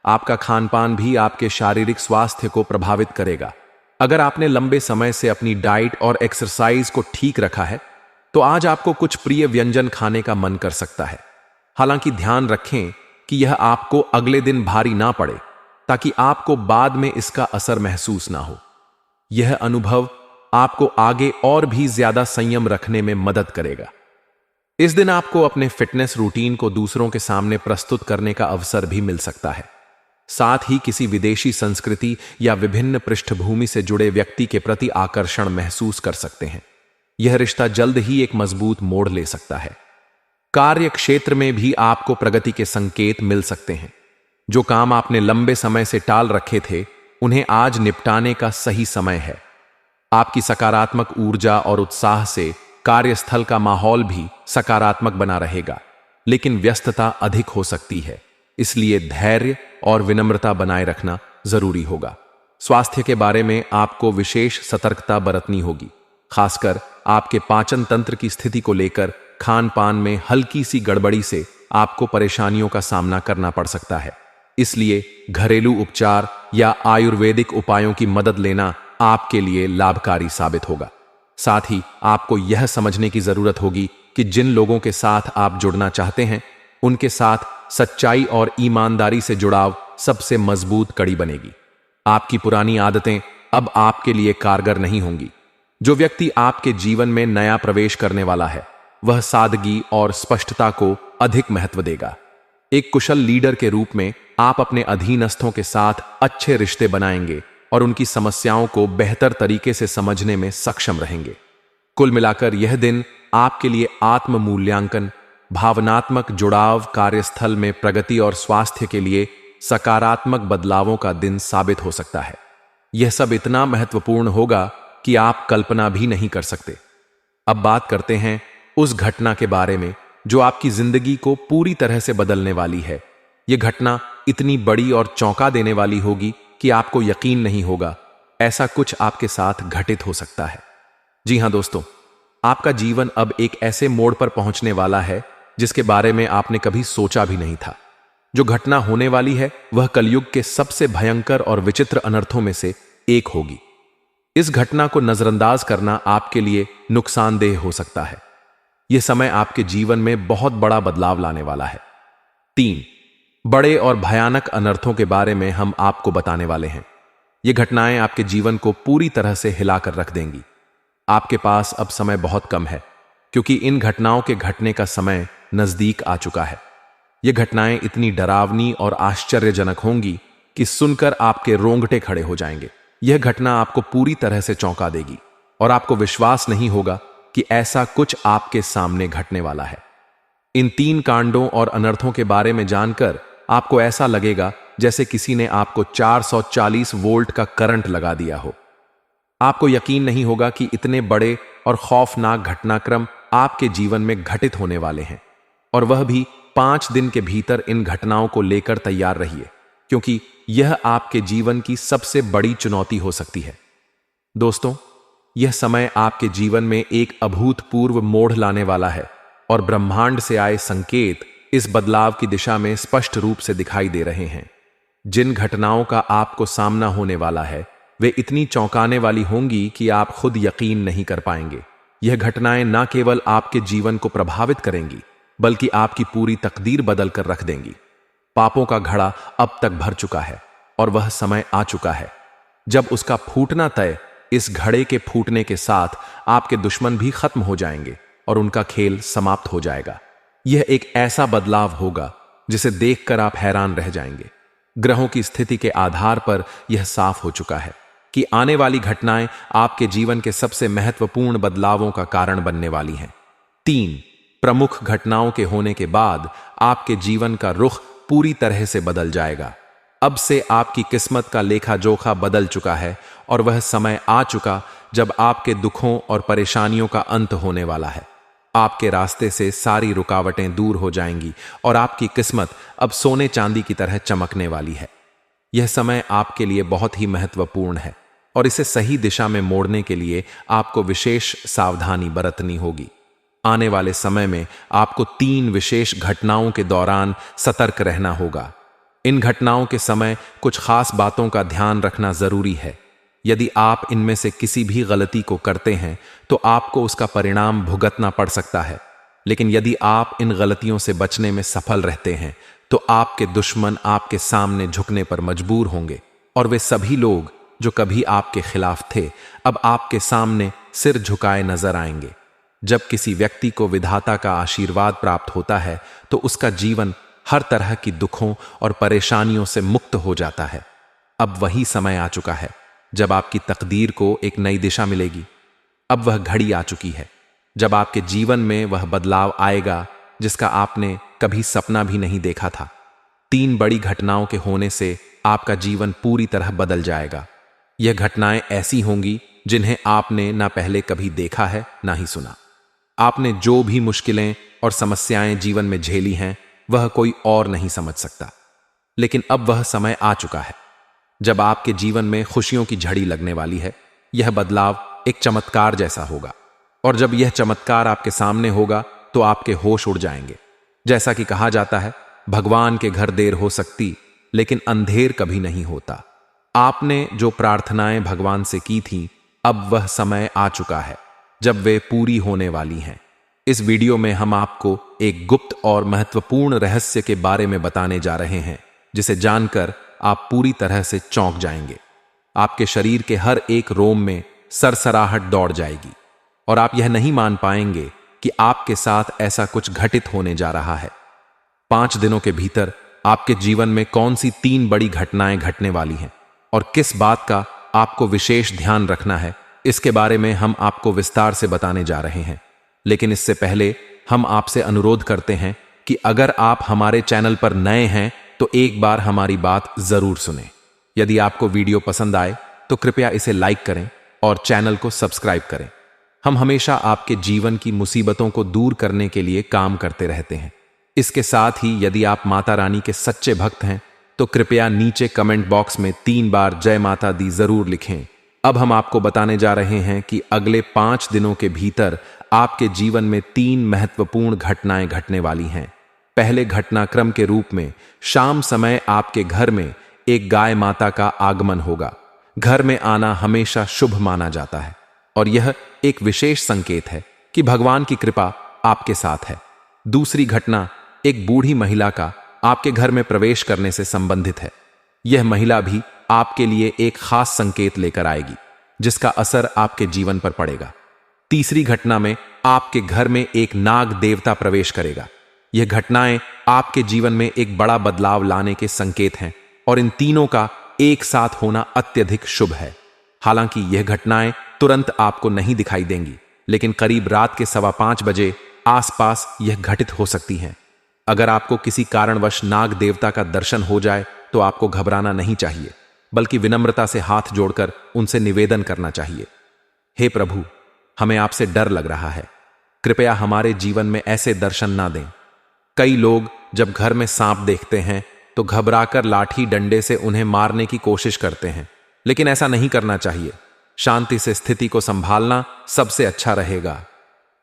आपका खान पान भी आपके शारीरिक स्वास्थ्य को प्रभावित करेगा। अगर आपने लंबे समय से अपनी डाइट और एक्सरसाइज को ठीक रखा है, तो आज आपको कुछ प्रिय व्यंजन खाने का मन कर सकता है। हालांकि ध्यान रखें कि यह आपको अगले दिन भारी ना पड़े, ताकि आपको बाद में इसका असर महसूस ना हो। यह अनुभव आपको आगे और भी ज्यादा संयम रखने में मदद करेगा। इस दिन आपको अपने फिटनेस रूटीन को दूसरों के सामने प्रस्तुत करने का अवसर भी मिल सकता है। साथ ही किसी विदेशी संस्कृति या विभिन्न पृष्ठभूमि से जुड़े व्यक्ति के प्रति आकर्षण महसूस कर सकते हैं। यह रिश्ता जल्द ही एक मजबूत मोड़ ले सकता है। कार्य क्षेत्र में भी आपको प्रगति के संकेत मिल सकते हैं। जो काम आपने लंबे समय से टाल रखे थे, उन्हें आज निपटाने का सही समय है। आपकी सकारात्मक ऊर्जा और उत्साह से कार्यस्थल का माहौल भी सकारात्मक बना रहेगा, लेकिन व्यस्तता अधिक हो सकती है, इसलिए धैर्य और विनम्रता बनाए रखना जरूरी होगा। स्वास्थ्य के बारे में आपको विशेष सतर्कता बरतनी होगी, खासकर आपके पाचन तंत्र की स्थिति को लेकर। खान पान में हल्की सी गड़बड़ी से आपको परेशानियों का सामना करना पड़ सकता है, इसलिए घरेलू उपचार या आयुर्वेदिक उपायों की मदद लेना आपके लिए लाभकारी साबित होगा। साथ ही आपको यह समझने की जरूरत होगी कि जिन लोगों के साथ आप जुड़ना चाहते हैं, उनके साथ सच्चाई और ईमानदारी से जुड़ाव सबसे मजबूत कड़ी बनेगी। आपकी पुरानी आदतें अब आपके लिए कारगर नहीं होंगी। जो व्यक्ति आपके जीवन में नया प्रवेश करने वाला है, वह सादगी और स्पष्टता को अधिक महत्व देगा। एक कुशल लीडर के रूप में आप अपने अधीनस्थों के साथ अच्छे रिश्ते बनाएंगे और उनकी समस्याओं को बेहतर तरीके से समझने में सक्षम रहेंगे। कुल मिलाकर यह दिन आपके लिए आत्म मूल्यांकन, भावनात्मक जुड़ाव, कार्यस्थल में प्रगति और स्वास्थ्य के लिए सकारात्मक बदलावों का दिन साबित हो सकता है। यह सब इतना महत्वपूर्ण होगा कि आप कल्पना भी नहीं कर सकते। अब बात करते हैं उस घटना के बारे में जो आपकी जिंदगी को पूरी तरह से बदलने वाली है। यह घटना इतनी बड़ी और चौंका देने वाली होगी कि आपको यकीन नहीं होगा ऐसा कुछ आपके साथ घटित हो सकता है। जी हां दोस्तों, आपका जीवन अब एक ऐसे मोड़ पर पहुंचने वाला है जिसके बारे में आपने कभी सोचा भी नहीं था। जो घटना होने वाली है वह कलयुग के सबसे भयंकर और विचित्र अनर्थों में से एक होगी। इस घटना को नजरअंदाज करना आपके लिए नुकसानदेह हो सकता है। यह समय आपके जीवन में बहुत बड़ा बदलाव लाने वाला है। 3 बड़े और भयानक अनर्थों के बारे में हम आपको बताने वाले हैं। ये घटनाएं आपके जीवन को पूरी तरह से हिलाकर रख देंगी। आपके पास अब समय बहुत कम है क्योंकि इन घटनाओं के घटने का समय नजदीक आ चुका है। ये घटनाएं इतनी डरावनी और आश्चर्यजनक होंगी कि सुनकर आपके रोंगटे खड़े हो जाएंगे। यह घटना आपको पूरी तरह से चौंका देगी और आपको विश्वास नहीं होगा कि ऐसा कुछ आपके सामने घटने वाला है। इन 3 कांडों और अनर्थों के बारे में जानकर आपको ऐसा लगेगा जैसे किसी ने आपको 440 वोल्ट का करंट लगा दिया हो। आपको यकीन नहीं होगा कि इतने बड़े और खौफनाक घटनाक्रम आपके जीवन में घटित होने वाले हैं, और वह भी 5 दिन के भीतर। इन घटनाओं को लेकर तैयार रहिए क्योंकि यह आपके जीवन की सबसे बड़ी चुनौती हो सकती है। दोस्तों, यह समय आपके जीवन में एक अभूतपूर्व मोड़ लाने वाला है और ब्रह्मांड से आए संकेत इस बदलाव की दिशा में स्पष्ट रूप से दिखाई दे रहे हैं। जिन घटनाओं का आपको सामना होने वाला है वे इतनी चौंकाने वाली होंगी कि आप खुद यकीन नहीं कर पाएंगे। यह घटनाएं न केवल आपके जीवन को प्रभावित करेंगी बल्कि आपकी पूरी तकदीर बदल कर रख देंगी। पापों का घड़ा अब तक भर चुका है और वह समय आ चुका है जब उसका फूटना तय। इस घड़े के फूटने के साथ आपके दुश्मन भी खत्म हो जाएंगे और उनका खेल समाप्त हो जाएगा। यह एक ऐसा बदलाव होगा जिसे देखकर आप हैरान रह जाएंगे। ग्रहों की स्थिति के आधार पर यह साफ हो चुका है कि आने वाली घटनाएं आपके जीवन के सबसे महत्वपूर्ण बदलावों का कारण बनने वाली हैं। 3 प्रमुख घटनाओं के होने के बाद आपके जीवन का रुख पूरी तरह से बदल जाएगा। अब से आपकी किस्मत का लेखा जोखा बदल चुका है और वह समय आ चुका जब आपके दुखों और परेशानियों का अंत होने वाला है। आपके रास्ते से सारी रुकावटें दूर हो जाएंगी और आपकी किस्मत अब सोने चांदी की तरह चमकने वाली है। यह समय आपके लिए बहुत ही महत्वपूर्ण है और इसे सही दिशा में मोड़ने के लिए आपको विशेष सावधानी बरतनी होगी। आने वाले समय में आपको 3 विशेष घटनाओं के दौरान सतर्क रहना होगा। इन घटनाओं के समय कुछ खास बातों का ध्यान रखना जरूरी है। यदि आप इनमें से किसी भी गलती को करते हैं तो आपको उसका परिणाम भुगतना पड़ सकता है, लेकिन यदि आप इन गलतियों से बचने में सफल रहते हैं तो आपके दुश्मन आपके सामने झुकने पर मजबूर होंगे और वे सभी लोग जो कभी आपके खिलाफ थे अब आपके सामने सिर झुकाए नजर आएंगे। जब किसी व्यक्ति को विधाता का आशीर्वाद प्राप्त होता है तो उसका जीवन हर तरह की दुखों और परेशानियों से मुक्त हो जाता है। अब वही समय आ चुका है जब आपकी तकदीर को एक नई दिशा मिलेगी। अब वह घड़ी आ चुकी है जब आपके जीवन में वह बदलाव आएगा जिसका आपने कभी सपना भी नहीं देखा था। 3 बड़ी घटनाओं के होने से आपका जीवन पूरी तरह बदल जाएगा। यह घटनाएं ऐसी होंगी जिन्हें आपने ना पहले कभी देखा है ना ही सुना। आपने जो भी मुश्किलें और समस्याएं जीवन में झेली हैं वह कोई और नहीं समझ सकता, लेकिन अब वह समय आ चुका है जब आपके जीवन में खुशियों की झड़ी लगने वाली है। यह बदलाव एक चमत्कार जैसा होगा और जब यह चमत्कार आपके सामने होगा तो आपके होश उड़ जाएंगे। जैसा कि कहा जाता है, भगवान के घर देर हो सकती लेकिन अंधेर कभी नहीं होता। आपने जो प्रार्थनाएं भगवान से की थीं अब वह समय आ चुका है जब वे पूरी होने वाली हैं। इस वीडियो में हम आपको एक गुप्त और महत्वपूर्ण रहस्य के बारे में बताने जा रहे हैं जिसे जानकर आप पूरी तरह से चौंक जाएंगे। आपके शरीर के हर एक रोम में सरसराहट दौड़ जाएगी और आप यह नहीं मान पाएंगे कि आपके साथ ऐसा कुछ घटित होने जा रहा है। 5 दिनों के भीतर आपके जीवन में कौन सी 3 बड़ी घटनाएं घटने वाली हैं और किस बात का आपको विशेष ध्यान रखना है, इसके बारे में हम आपको विस्तार से बताने जा रहे हैं। लेकिन इससे पहले हम आपसे अनुरोध करते हैं कि अगर आप हमारे चैनल पर नए हैं तो एक बार हमारी बात जरूर सुनें। यदि आपको वीडियो पसंद आए तो कृपया इसे लाइक करें और चैनल को सब्सक्राइब करें। हम हमेशा आपके जीवन की मुसीबतों को दूर करने के लिए काम करते रहते हैं। इसके साथ ही यदि आप माता रानी के सच्चे भक्त हैं तो कृपया नीचे कमेंट बॉक्स में 3 बार जय माता दी जरूर लिखें। अब हम आपको बताने जा रहे हैं कि अगले 5 दिनों के भीतर आपके जीवन में 3 महत्वपूर्ण घटनाएं घटने वाली हैं। पहले घटनाक्रम के रूप में शाम समय आपके घर में एक गाय माता का आगमन होगा। घर में आना हमेशा शुभ माना जाता है और यह एक विशेष संकेत है कि भगवान की कृपा आपके साथ है। दूसरी घटना एक बूढ़ी महिला का आपके घर में प्रवेश करने से संबंधित है। यह महिला भी आपके लिए एक खास संकेत लेकर आएगी जिसका असर आपके जीवन पर पड़ेगा। तीसरी घटना में आपके घर में एक नाग देवता प्रवेश करेगा। यह घटनाएं आपके जीवन में एक बड़ा बदलाव लाने के संकेत हैं और इन तीनों का एक साथ होना अत्यधिक शुभ है। हालांकि यह घटनाएं तुरंत आपको नहीं दिखाई देंगी, लेकिन करीब रात के 5:15 बजे आसपास यह घटित हो सकती हैं। अगर आपको किसी कारणवश नाग देवता का दर्शन हो जाए तो आपको घबराना नहीं चाहिए, बल्कि विनम्रता से हाथ जोड़कर उनसे निवेदन करना चाहिए। हे प्रभु, हमें आपसे डर लग रहा है, कृपया हमारे जीवन में ऐसे दर्शन ना दें। कई लोग जब घर में सांप देखते हैं तो घबराकर लाठी डंडे से उन्हें मारने की कोशिश करते हैं, लेकिन ऐसा नहीं करना चाहिए। शांति से स्थिति को संभालना सबसे अच्छा रहेगा।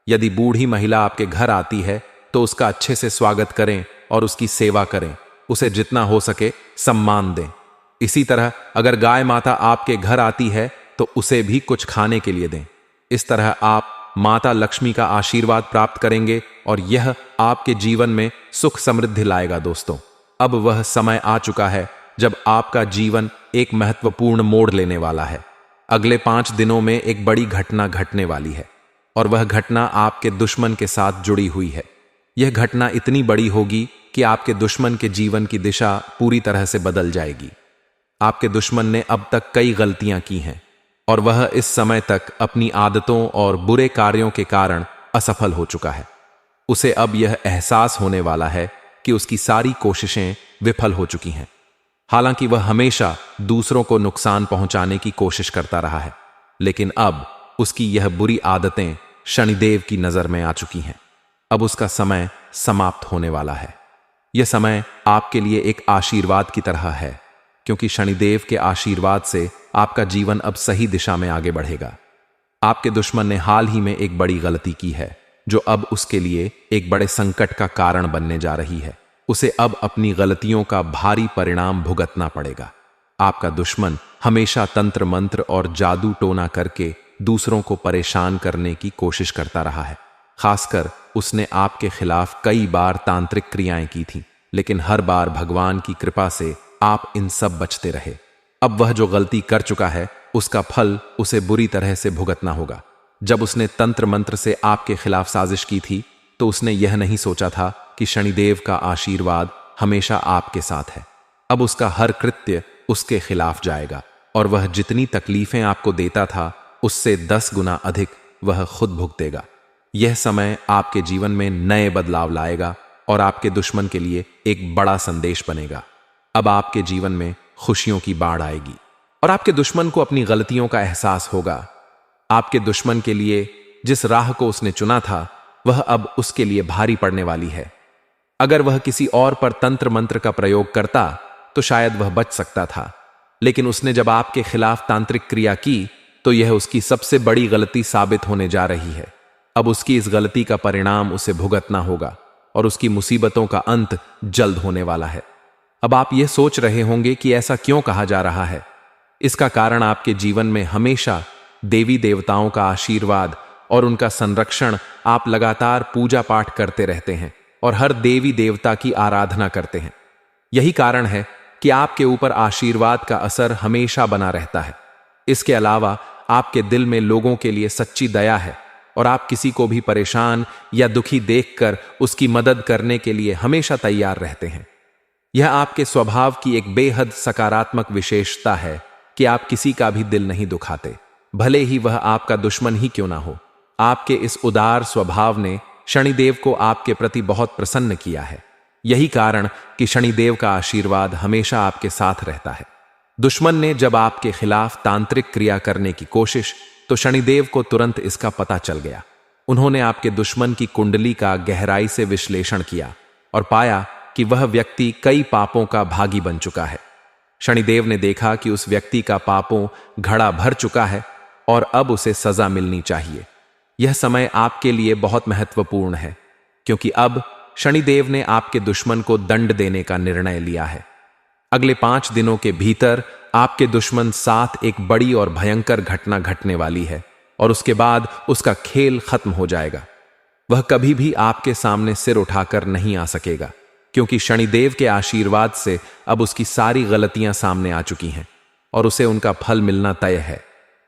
यदि बूढ़ी महिला आपके घर आती है तो उसका अच्छे से स्वागत करें और उसकी सेवा करें, उसे जितना हो सके सम्मान दें। इसी तरह अगर गाय माता आपके घर आती है तो उसे भी कुछ खाने के लिए दें। इस तरह आप माता लक्ष्मी का आशीर्वाद प्राप्त करेंगे और यह आपके जीवन में सुख समृद्धि लाएगा। दोस्तों, अब वह समय आ चुका है जब आपका जीवन एक महत्वपूर्ण मोड़ लेने वाला है। अगले 5 दिनों में एक बड़ी घटना घटने वाली है और वह घटना आपके दुश्मन के साथ जुड़ी हुई है। यह घटना इतनी बड़ी होगी कि आपके दुश्मन के जीवन की दिशा पूरी तरह से बदल जाएगी। आपके दुश्मन ने अब तक कई गलतियां की हैं और वह इस समय तक अपनी आदतों और बुरे कार्यों के कारण असफल हो चुका है। उसे अब यह एहसास होने वाला है कि उसकी सारी कोशिशें विफल हो चुकी हैं। हालांकि वह हमेशा दूसरों को नुकसान पहुंचाने की कोशिश करता रहा है, लेकिन अब उसकी यह बुरी आदतें शनिदेव की नजर में आ चुकी हैं। अब उसका समय समाप्त होने वाला है। यह समय आपके लिए एक आशीर्वाद की तरह है, क्योंकि शनिदेव के आशीर्वाद से आपका जीवन अब सही दिशा में आगे बढ़ेगा। आपके दुश्मन ने हाल ही में एक बड़ी गलती की है जो अब उसके लिए एक बड़े संकट का कारण बनने जा रही है। उसे अब अपनी गलतियों का भारी परिणाम भुगतना पड़ेगा। आपका दुश्मन हमेशा तंत्र मंत्र और जादू टोना करके दूसरों को परेशान करने की कोशिश करता रहा है। खासकर उसने आपके खिलाफ कई बार तांत्रिक क्रियाएं की थी, लेकिन हर बार भगवान की कृपा से आप इन सब बचते रहे। अब वह जो गलती कर चुका है उसका फल उसे बुरी तरह से भुगतना होगा। जब उसने तंत्र मंत्र से आपके खिलाफ साजिश की थी तो उसने यह नहीं सोचा था कि शनिदेव का आशीर्वाद हमेशा आपके साथ है। अब उसका हर कृत्य उसके खिलाफ जाएगा और वह जितनी तकलीफें आपको देता था उससे 10 गुना अधिक वह खुद भुगतेगा। यह समय आपके जीवन में नए बदलाव लाएगा और आपके दुश्मन के लिए एक बड़ा संदेश बनेगा। अब आपके जीवन में खुशियों की बाढ़ आएगी और आपके दुश्मन को अपनी गलतियों का एहसास होगा। आपके दुश्मन के लिए जिस राह को उसने चुना था वह अब उसके लिए भारी पड़ने वाली है। अगर वह किसी और पर तंत्र मंत्र का प्रयोग करता तो शायद वह बच सकता था, लेकिन उसने जब आपके खिलाफ तांत्रिक क्रिया की तो यह उसकी सबसे बड़ी गलती साबित होने जा रही है। अब उसकी इस गलती का परिणाम उसे भुगतना होगा और उसकी मुसीबतों का अंत जल्द होने वाला है। अब आप यह सोच रहे होंगे कि ऐसा क्यों कहा जा रहा है। इसका कारण आपके जीवन में हमेशा देवी देवताओं का आशीर्वाद और उनका संरक्षण, आप लगातार पूजा पाठ करते रहते हैं और हर देवी देवता की आराधना करते हैं। यही कारण है कि आपके ऊपर आशीर्वाद का असर हमेशा बना रहता है। इसके अलावा आपके दिल में लोगों के लिए सच्ची दया है और आप किसी को भी परेशान या दुखी देखकर उसकी मदद करने के लिए हमेशा तैयार रहते हैं। यह आपके स्वभाव की एक बेहद सकारात्मक विशेषता है कि आप किसी का भी दिल नहीं दुखाते, भले ही वह आपका दुश्मन ही क्यों ना हो। आपके इस उदार स्वभाव ने शनिदेव को आपके प्रति बहुत प्रसन्न किया है। यही कारण कि शनिदेव का आशीर्वाद हमेशा आपके साथ रहता है। दुश्मन ने जब आपके खिलाफ तांत्रिक क्रिया करने की कोशिश तो शनिदेव को तुरंत इसका पता चल गया। उन्होंने आपके दुश्मन की कुंडली का गहराई से विश्लेषण किया और पाया कि वह व्यक्ति कई पापों का भागी बन चुका है। शनिदेव ने देखा कि उस व्यक्ति का पापों घड़ा भर चुका है और अब उसे सजा मिलनी चाहिए। यह समय आपके लिए बहुत महत्वपूर्ण है, क्योंकि अब शनिदेव ने आपके दुश्मन को दंड देने का निर्णय लिया है। अगले 5 दिनों के भीतर आपके दुश्मन साथ एक बड़ी और भयंकर घटना घटने वाली है और उसके बाद उसका खेल खत्म हो जाएगा। वह कभी भी आपके सामने सिर उठाकर नहीं आ सकेगा, क्योंकि शनिदेव के आशीर्वाद से अब उसकी सारी गलतियां सामने आ चुकी हैं और उसे उनका फल मिलना तय है।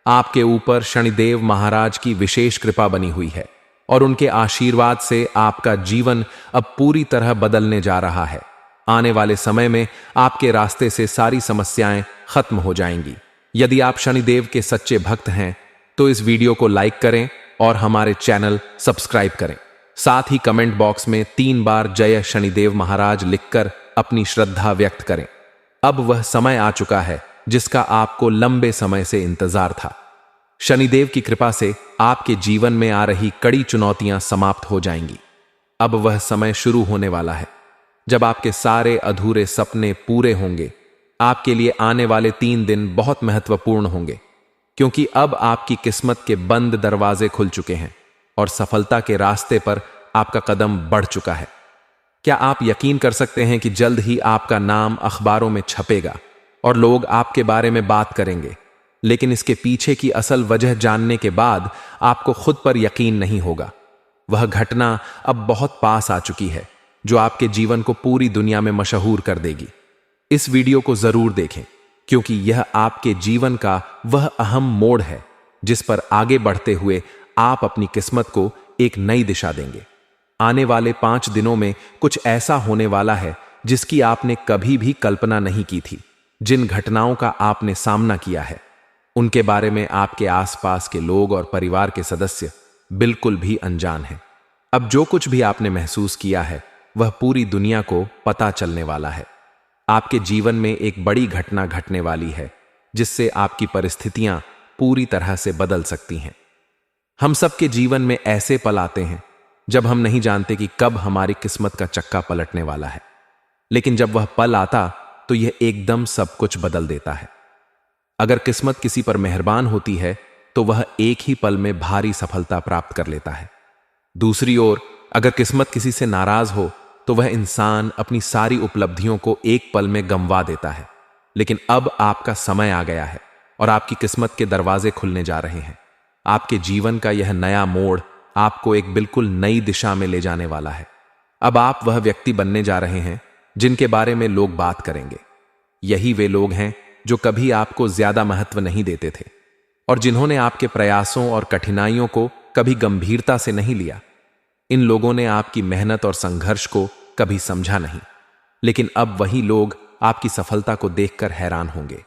आपके ऊपर शनिदेव महाराज की विशेष कृपा बनी हुई है और उनके आशीर्वाद से आपका जीवन अब पूरी तरह बदलने जा रहा है। आने वाले समय में आपके रास्ते से सारी समस्याएं खत्म हो जाएंगी। यदि आप शनिदेव के सच्चे भक्त हैं तो इस वीडियो को लाइक करें और हमारे चैनल सब्सक्राइब करें। साथ ही कमेंट बॉक्स में 3 बार जय शनिदेव महाराज लिखकर अपनी श्रद्धा व्यक्त करें। अब वह समय आ चुका है जिसका आपको लंबे समय से इंतजार था। शनिदेव की कृपा से आपके जीवन में आ रही कड़ी चुनौतियां समाप्त हो जाएंगी। अब वह समय शुरू होने वाला है जब आपके सारे अधूरे सपने पूरे होंगे। आपके लिए आने वाले 3 दिन बहुत महत्वपूर्ण होंगे, क्योंकि अब आपकी किस्मत के बंद दरवाजे खुल चुके हैं और सफलता के रास्ते पर आपका कदम बढ़ चुका है। क्या आप यकीन कर सकते हैं कि जल्द ही आपका नाम अखबारों में छपेगा और लोग आपके बारे में बात करेंगे, लेकिन इसके पीछे की असल वजह जानने के बाद आपको खुद पर यकीन नहीं होगा। वह घटना अब बहुत पास आ चुकी है जो आपके जीवन को पूरी दुनिया में मशहूर कर देगी। इस वीडियो को जरूर देखें, क्योंकि यह आपके जीवन का वह अहम मोड़ है जिस पर आगे बढ़ते हुए आप अपनी किस्मत को एक नई दिशा देंगे। आने वाले 5 दिनों में कुछ ऐसा होने वाला है जिसकी आपने कभी भी कल्पना नहीं की थी। जिन घटनाओं का आपने सामना किया है उनके बारे में आपके आसपास के लोग और परिवार के सदस्य बिल्कुल भी अनजान हैं। अब जो कुछ भी आपने महसूस किया है वह पूरी दुनिया को पता चलने वाला है। आपके जीवन में एक बड़ी घटना घटने वाली है जिससे आपकी परिस्थितियां पूरी तरह से बदल सकती हैं। हम सबके जीवन में ऐसे पल आते हैं जब हम नहीं जानते कि कब हमारी किस्मत का चक्का पलटने वाला है, लेकिन जब वह पल आता तो यह एकदम सब कुछ बदल देता है। अगर किस्मत किसी पर मेहरबान होती है तो वह एक ही पल में भारी सफलता प्राप्त कर लेता है। दूसरी ओर अगर किस्मत किसी से नाराज हो तो वह इंसान अपनी सारी उपलब्धियों को एक पल में गंवा देता है। लेकिन अब आपका समय आ गया है और आपकी किस्मत के दरवाजे खुलने जा रहे हैं। आपके जीवन का यह नया मोड़ आपको एक बिल्कुल नई दिशा में ले जाने वाला है। अब आप वह व्यक्ति बनने जा रहे हैं जिनके बारे में लोग बात करेंगे। यही वे लोग हैं जो कभी आपको ज्यादा महत्व नहीं देते थे और जिन्होंने आपके प्रयासों और कठिनाइयों को कभी गंभीरता से नहीं लिया। इन लोगों ने आपकी मेहनत और संघर्ष को कभी समझा नहीं, लेकिन अब वही लोग आपकी सफलता को देखकर हैरान होंगे।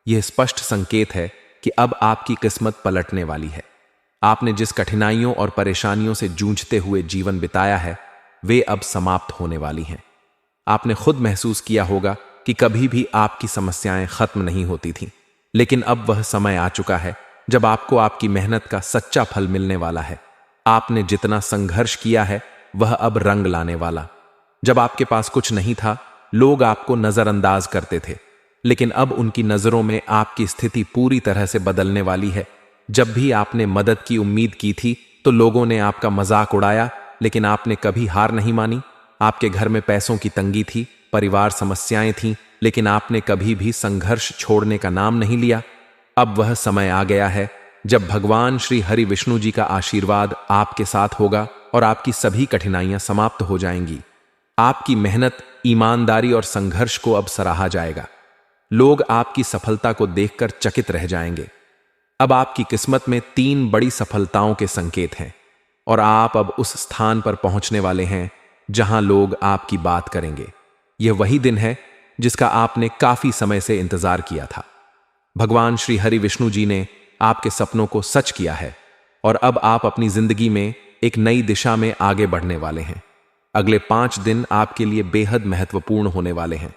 यह स्पष्ट संकेत है कि अब आपकी किस्मत पलटने वाली है। आपने जिस कठिनाइयों और परेशानियों से जूझते हुए जीवन बिताया है वे अब समाप्त होने वाली हैं। आपने खुद महसूस किया होगा कि कभी भी आपकी समस्याएं खत्म नहीं होती थीं, लेकिन अब वह समय आ चुका है जब आपको आपकी मेहनत का सच्चा फल मिलने वाला है। आपने जितना संघर्ष किया है वह अब रंग लाने वाला। जब आपके पास कुछ नहीं था, लोग आपको नजरअंदाज करते थे, लेकिन अब उनकी नजरों में आपकी स्थिति पूरी तरह से बदलने वाली है। जब भी आपने मदद की उम्मीद की थी तो लोगों ने आपका मजाक उड़ाया, लेकिन आपने कभी हार नहीं मानी। आपके घर में पैसों की तंगी थी, परिवार समस्याएं थीं, लेकिन आपने कभी भी संघर्ष छोड़ने का नाम नहीं लिया। अब वह समय आ गया है जब भगवान श्री हरि विष्णु जी का आशीर्वाद आपके साथ होगा और आपकी सभी कठिनाइयां समाप्त हो जाएंगी। आपकी मेहनत, ईमानदारी और संघर्ष को अब सराहा जाएगा। लोग आपकी सफलता को देखकर चकित रह जाएंगे। अब आपकी किस्मत में 3 बड़ी सफलताओं के संकेत हैं और आप अब उस स्थान पर पहुंचने वाले हैं जहां लोग आपकी बात करेंगे। यह वही दिन है जिसका आपने काफी समय से इंतजार किया था। भगवान श्री हरि विष्णु जी ने आपके सपनों को सच किया है और अब आप अपनी जिंदगी में एक नई दिशा में आगे बढ़ने वाले हैं। अगले 5 दिन आपके लिए बेहद महत्वपूर्ण होने वाले हैं।